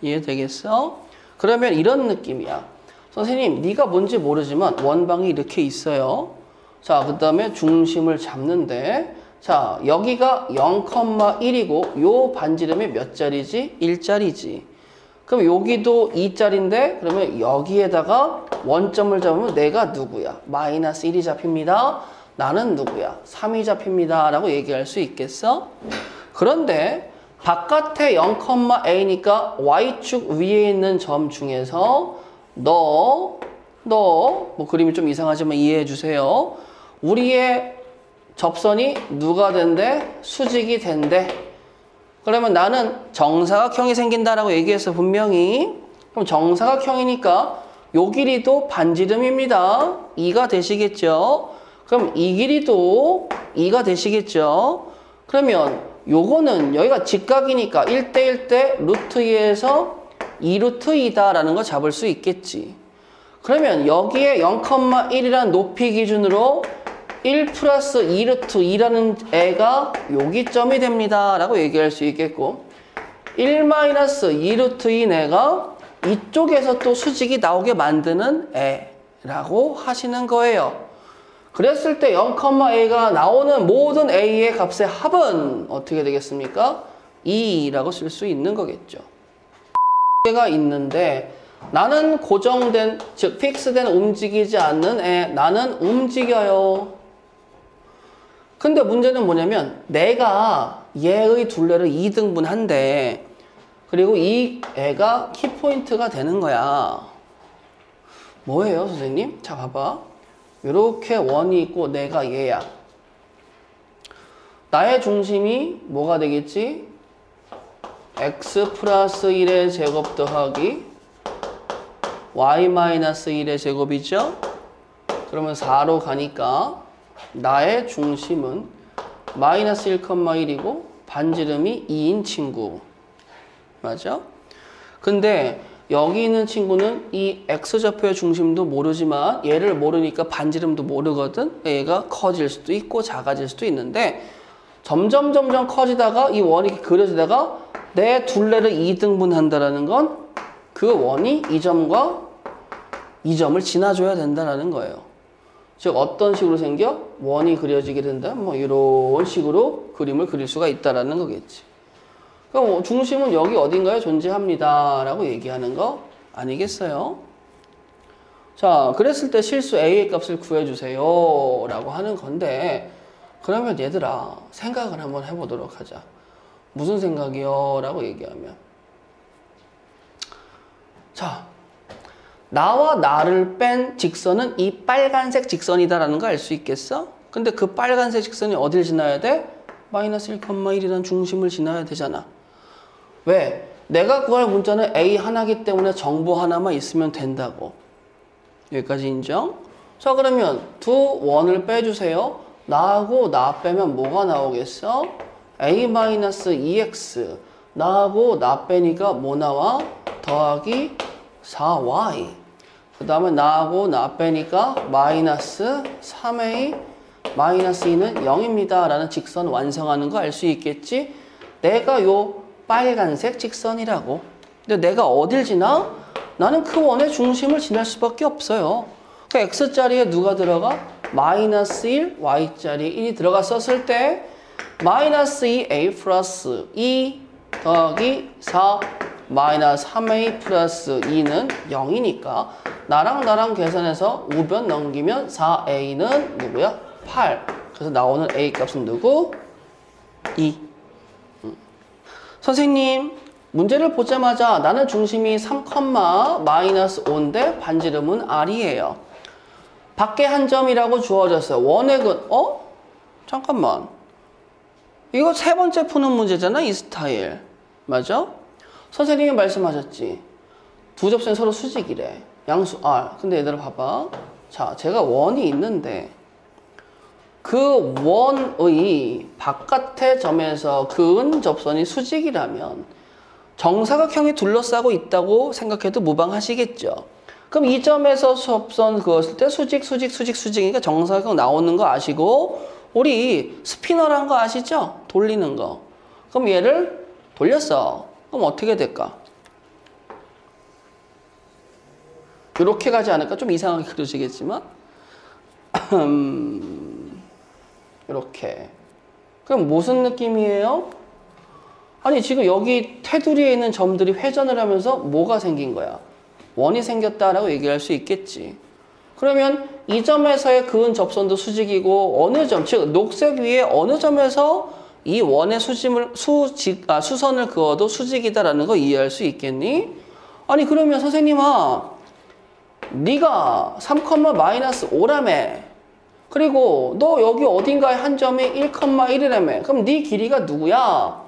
Speaker 1: 이해되겠어? 그러면 이런 느낌이야. 선생님, 네가 뭔지 모르지만 원방이 이렇게 있어요. 자, 그 다음에 중심을 잡는데 자, 여기가 0,1이고 요 반지름이 몇 자리지? 1자리지. 그럼 여기도 2자리인데 그러면 여기에다가 원점을 잡으면 내가 누구야? 마이너스 1이 잡힙니다. 나는 누구야? 3이 잡힙니다. 라고 얘기할 수 있겠어? 그런데 바깥에 0,a니까 y축 위에 있는 점 중에서 뭐 그림이 좀 이상하지만 이해해 주세요. 우리의 접선이 누가 된대? 수직이 된대. 그러면 나는 정사각형이 생긴다라고 얘기해서 분명히 그럼 정사각형이니까 요 길이도 반지름입니다. 2가 되시겠죠? 그럼 이 길이도 2가 되시겠죠? 그러면 요거는 여기가 직각이니까 1대1 대 루트 2에서 2루트 2다라는 거 잡을 수 있겠지. 그러면 여기에 0,1이라는 높이 기준으로 1 플러스 2루트 2라는 애가 여기 점이 됩니다. 라고 얘기할 수 있겠고 1 마이너스 2루트 2내가 이쪽에서 또 수직이 나오게 만드는 애라고 하시는 거예요. 그랬을 때 0,a가 나오는 모든 a의 값의 합은 어떻게 되겠습니까? 2라고 쓸 수 있는 거겠죠. 가 있는데 나는 고정된, 즉 픽스된 움직이지 않는 애, 나는 움직여요. 근데 문제는 뭐냐면 내가 얘의 둘레를 2등분한대. 그리고 이 애가 키포인트가 되는 거야. 뭐예요, 선생님? 자, 봐봐. 이렇게 원이 있고 내가 얘야. 나의 중심이 뭐가 되겠지? x 플러스 1의 제곱 더하기 y 마이너스 1의 제곱이죠? 그러면 4로 가니까 나의 중심은 마이너스 1,1이고 반지름이 2인 친구. 맞아? 근데 여기 있는 친구는 이 x좌표의 중심도 모르지만 얘를 모르니까 반지름도 모르거든. 얘가 커질 수도 있고 작아질 수도 있는데 점점 커지다가 이 원이 그려지다가 내 둘레를 2등분 한다는 건 그 원이 이 점과 이 점을 지나줘야 된다는 거예요. 즉 어떤 식으로 생겨? 원이 그려지게 된다. 뭐 이런 식으로 그림을 그릴 수가 있다라는 거겠지. 그럼 중심은 여기 어딘가에 존재합니다 라고 얘기하는 거 아니겠어요? 자, 그랬을 때 실수 a의 값을 구해주세요 라고 하는 건데, 그러면 얘들아 생각을 한번 해보도록 하자. 무슨 생각이요? 라고 얘기하면, 자, 나와 나를 뺀 직선은 이 빨간색 직선이다라는 거 알 수 있겠어? 근데 그 빨간색 직선이 어딜 지나야 돼? 마이너스 1,1이라는 중심을 지나야 되잖아. 왜? 내가 구할 문자는 A 하나기 때문에 정보 하나만 있으면 된다고. 여기까지 인정? 자, 그러면 두 원을 빼주세요. 나하고 나 빼면 뭐가 나오겠어? A-2x. 나하고 나 빼니까 뭐 나와? 더하기 4y. 그 다음에 나하고 나 빼니까 마이너스 3a 마이너스 2는 0입니다 라는 직선 완성하는 거 알 수 있겠지? 내가 요 빨간색 직선이라고. 근데 내가 어딜 지나? 나는 그 원의 중심을 지날 수밖에 없어요. 그 x자리에 누가 들어가? 마이너스 1, y자리에 1이 들어갔었을 때 마이너스 2a 플러스 2 더하기 4 마이너스 3a 플러스 2는 0이니까 나랑 계산해서 우변 넘기면 4a는 누구야? 8. 그래서 나오는 a 값은 누구? 2. 선생님, 문제를 보자마자 나는 중심이 3, 마이너스 5인데 반지름은 r이에요. 밖에 한 점이라고 주어졌어요. 원액은 잠깐만. 이거 세 번째 푸는 문제잖아, 이 스타일. 맞아? 선생님이 말씀하셨지. 두 접선이 서로 수직이래. 양수 r. 근데 얘들아 봐봐. 자, 제가 원이 있는데 그 원의 바깥의 점에서 그은 접선이 수직이라면 정사각형이 둘러싸고 있다고 생각해도 무방하시겠죠. 그럼 이 점에서 접선 그었을 때 수직이니까 정사각형 나오는 거 아시고, 우리 스피너란 거 아시죠? 돌리는 거. 그럼 얘를 돌렸어. 그럼 어떻게 될까? 이렇게 가지 않을까? 좀 이상하게 그려지겠지만 이렇게. 그럼 무슨 느낌이에요? 아니 지금 여기 테두리에 있는 점들이 회전을 하면서 뭐가 생긴 거야? 원이 생겼다라고 얘기할 수 있겠지. 그러면 이 점에서의 그은 접선도 수직이고 어느 점, 즉 녹색 위에 어느 점에서 이 원의 수선을 그어도 수직이다라는 거 이해할 수 있겠니? 아니 그러면 선생님아, 네가 3, 마이너스 5라며. 그리고 너 여기 어딘가에 한 점이 1,1이라며. 그럼 네 길이가 누구야?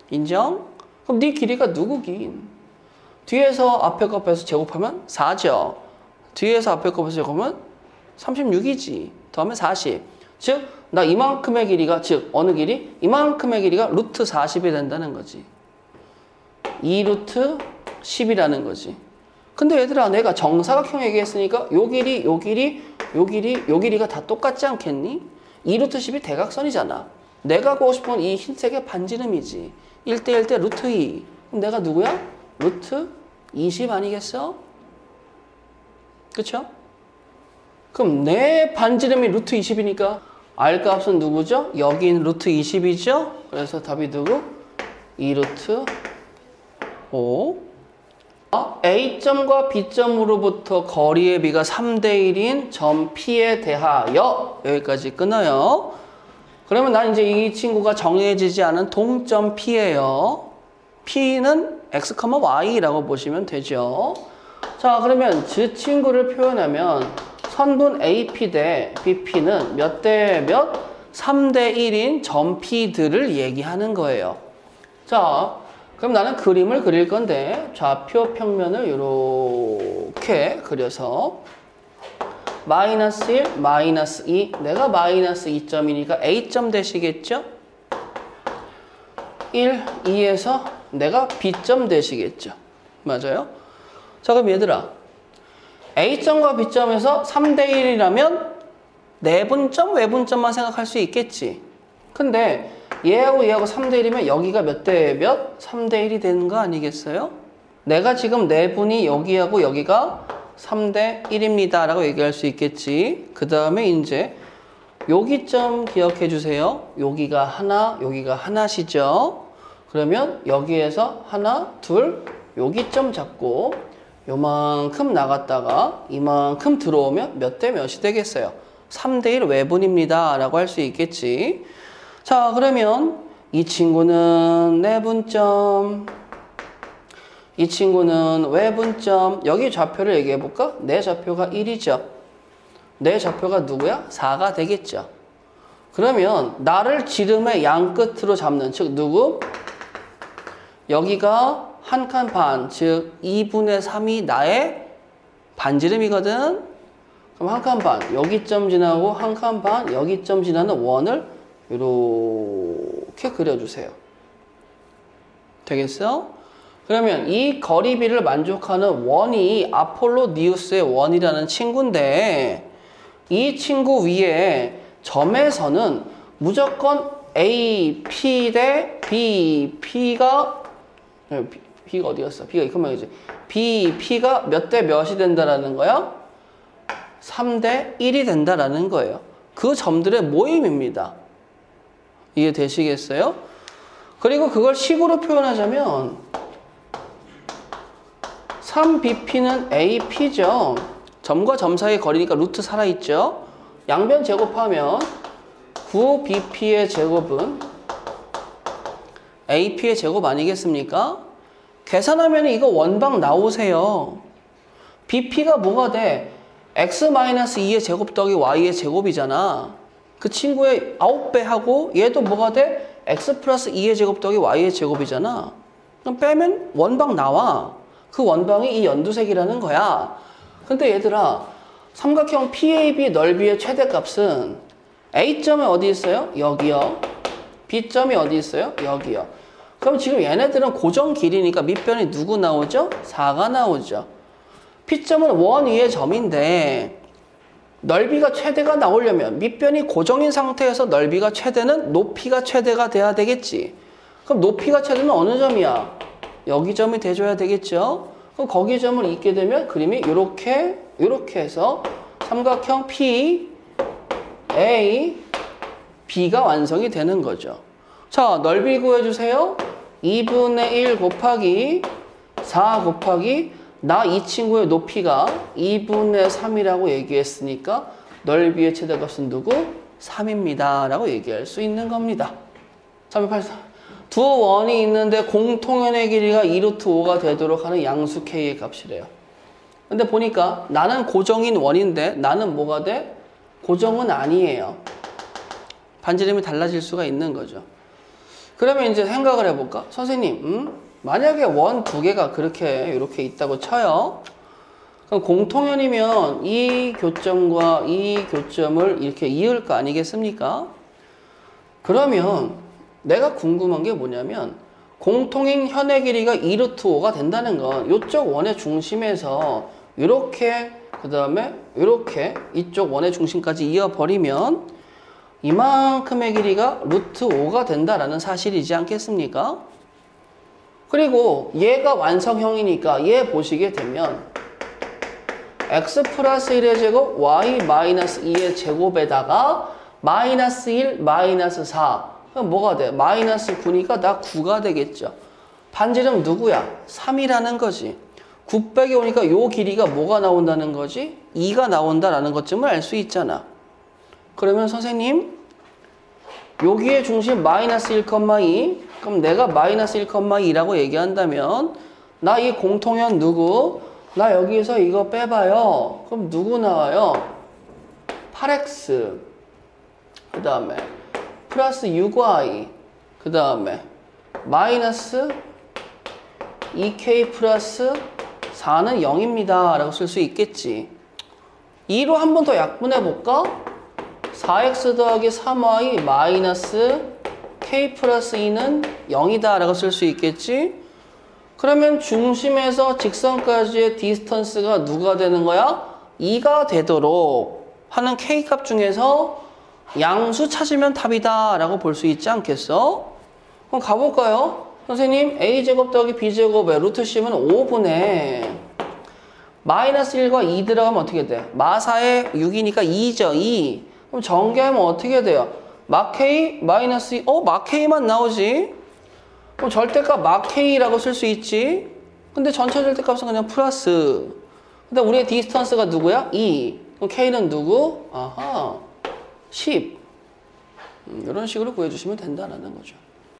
Speaker 1: 인정? 그럼 네 길이가 누구긴? 뒤에서 앞에 거 빼서 제곱하면 4죠. 뒤에서 앞에 거 빼서 제곱하면 36이지. 더하면 40. 즉, 나 이만큼의 길이가, 즉 어느 길이? 이만큼의 길이가 루트 40이 된다는 거지. 2 루트 10이라는 거지. 근데 얘들아, 내가 정사각형 얘기했으니까 요 길이, 요 길이, 요 길이, 요 길이가 다 똑같지 않겠니? 2 루트 10이 대각선이잖아. 내가 구하고 싶은 이 흰색의 반지름이지. 1대1 대 루트 2. 그럼 내가 누구야? 루트 20 아니겠어? 그쵸? 그럼 내 반지름이 루트 20이니까 R 값은 누구죠? 여긴 루트 20이죠? 그래서 답이 누구? 2 루트 5. A점과 B점으로부터 거리의 비가 3대1인 점 P에 대하여 여기까지 끊어요. 그러면 난 이제 이 친구가 정해지지 않은 동점 P예요. P는 X, Y라고 보시면 되죠. 자, 그러면 그 친구를 표현하면 선분 AP 대 BP는 몇 대 몇? 3대 1인 점 P들을 얘기하는 거예요. 자, 그럼 나는 그림을 그릴 건데 좌표 평면을 이렇게 그려서 마이너스 1, 마이너스 2, 내가 마이너스 2점이니까 A점 되시겠죠? 1, 2에서 내가 B점 되시겠죠? 맞아요? 자, 그럼 얘들아, A점과 B점에서 3대 1이라면 내분점, 외분점만 생각할 수 있겠지. 근데 얘하고 얘하고 3대 1이면 여기가 몇 대 몇? 3대 1이 되는 거 아니겠어요? 내가 지금 내분이 여기하고 여기가 3대 1입니다 라고 얘기할 수 있겠지. 그 다음에 이제 여기 점 기억해 주세요. 여기가 하나, 여기가 하나시죠. 그러면 여기에서 하나, 둘, 여기 점 잡고 요만큼 나갔다가 이만큼 들어오면 몇 대 몇이 되겠어요? 3대 1 외분입니다 라고 할 수 있겠지. 자, 그러면 이 친구는 내분점, 이 친구는 외분점. 여기 좌표를 얘기해 볼까? 내 좌표가 1이죠. 내 좌표가 누구야? 4가 되겠죠. 그러면 나를 지름의 양 끝으로 잡는, 즉 누구? 여기가 한 칸 반, 즉 2분의 3이 나의 반지름이거든. 그럼 한 칸 반, 여기 점 지나고 한 칸 반, 여기 점 지나는 원을 이렇게 그려주세요. 되겠어? 그러면 이 거리비를 만족하는 원이 아폴로니우스의 원이라는 친구인데 이 친구 위에 점에서는 무조건 A, P 대 B, B가 어디 갔어? B가 이만이지. B, P가 몇 대 몇이 된다라는 거야? 3대 1이 된다라는 거예요. 그 점들의 모임입니다. 이해되시겠어요? 그리고 그걸 식으로 표현하자면 3BP는 AP죠. 점과 점 사이의 거리니까 루트 살아있죠. 양변 제곱하면 9BP의 제곱은 AP의 제곱 아니겠습니까? 계산하면 이거 원방 나오세요. BP가 뭐가 돼? X-2의 제곱 더하기 Y의 제곱이잖아. 그 친구의 9배 하고 얘도 뭐가 돼? X 플러스 2의 제곱 더하기 Y의 제곱이잖아. 그럼 빼면 원방 나와. 그 원방이 이 연두색이라는 거야. 근데 얘들아, 삼각형 PAB 넓이의 최대값은 A점이 어디 있어요? 여기요. B점이 어디 있어요? 여기요. 그럼 지금 얘네들은 고정 길이니까 밑변이 누구 나오죠? 4가 나오죠. P점은 원 위의 점인데 넓이가 최대가 나오려면 밑변이 고정인 상태에서 넓이가 최대는 높이가 최대가 돼야 되겠지. 그럼 높이가 최대는 어느 점이야? 여기 점이 돼줘야 되겠죠. 그럼 거기 점을 잇게 되면 그림이 이렇게 해서 삼각형 P, A, B가 완성이 되는 거죠. 자, 넓이 구해주세요. 2분의 1 곱하기 4 곱하기 나 이 친구의 높이가 2분의 3이라고 얘기했으니까 넓이의 최대값은 누구? 3입니다 라고 얘기할 수 있는 겁니다. 384. 두 원이 있는데 공통연의 길이가 2루트 5가 되도록 하는 양수 K의 값이래요. 근데 보니까 나는 고정인 원인데 나는 뭐가 돼? 고정은 아니에요. 반지름이 달라질 수가 있는 거죠. 그러면 이제 생각을 해볼까? 선생님, 만약에 원 두 개가 이렇게 있다고 쳐요. 그럼 공통연이면 이 교점과 이 교점을 이렇게 이을 거 아니겠습니까? 그러면 내가 궁금한 게 뭐냐면 공통인 현의 길이가 2루트 5가 된다는 건 이쪽 원의 중심에서 이렇게 그 다음에 이렇게 이쪽 원의 중심까지 이어버리면 이만큼의 길이가 루트 5가 된다라는 사실이지 않겠습니까? 그리고 얘가 완성형이니까 얘 보시게 되면 x 플러스 1의 제곱 y 마이너스 2의 제곱에다가 마이너스 1 마이너스 4 그럼 뭐가 돼? 마이너스 9니까 나 9가 되겠죠. 반지름 누구야? 3이라는 거지. 9 빼기 오니까 요 길이가 뭐가 나온다는 거지? 2가 나온다라는 것쯤을 알 수 있잖아. 그러면 선생님 여기에 중심 마이너스 1,2. 그럼 내가 마이너스 1,2라고 얘기한다면 나 이 공통현 누구? 나 여기서 이거 빼봐요. 그럼 누구 나와요? 8x 그 다음에 플러스 6y 그 다음에 마이너스 2k 플러스 4는 0입니다 라고 쓸 수 있겠지. 2로 한 번 더 약분해볼까? 4x 더하기 3y 마이너스 k 플러스 2는 0이다 라고 쓸 수 있겠지. 그러면 중심에서 직선까지의 디스턴스가 누가 되는 거야? 2가 되도록 하는 k 값 중에서 양수 찾으면 답이다 라고 볼 수 있지 않겠어? 그럼 가볼까요? 선생님 a제곱 더하기 b제곱에 루트 씌우면 5분의 마이너스 1과 2 들어가면 어떻게 돼? 마사에 6이니까 2죠. 2. 그럼 전개하면 어떻게 돼요? 막 k 마이너스 2. 막 k만 나오지? 그럼 절대값 막 k라고 쓸 수 있지? 근데 전체 절대값은 그냥 플러스. 근데 우리의 디스턴스가 누구야? 2. 그럼 k는 누구? 아하. 10. 이런 식으로 구해주시면 된다는 거죠.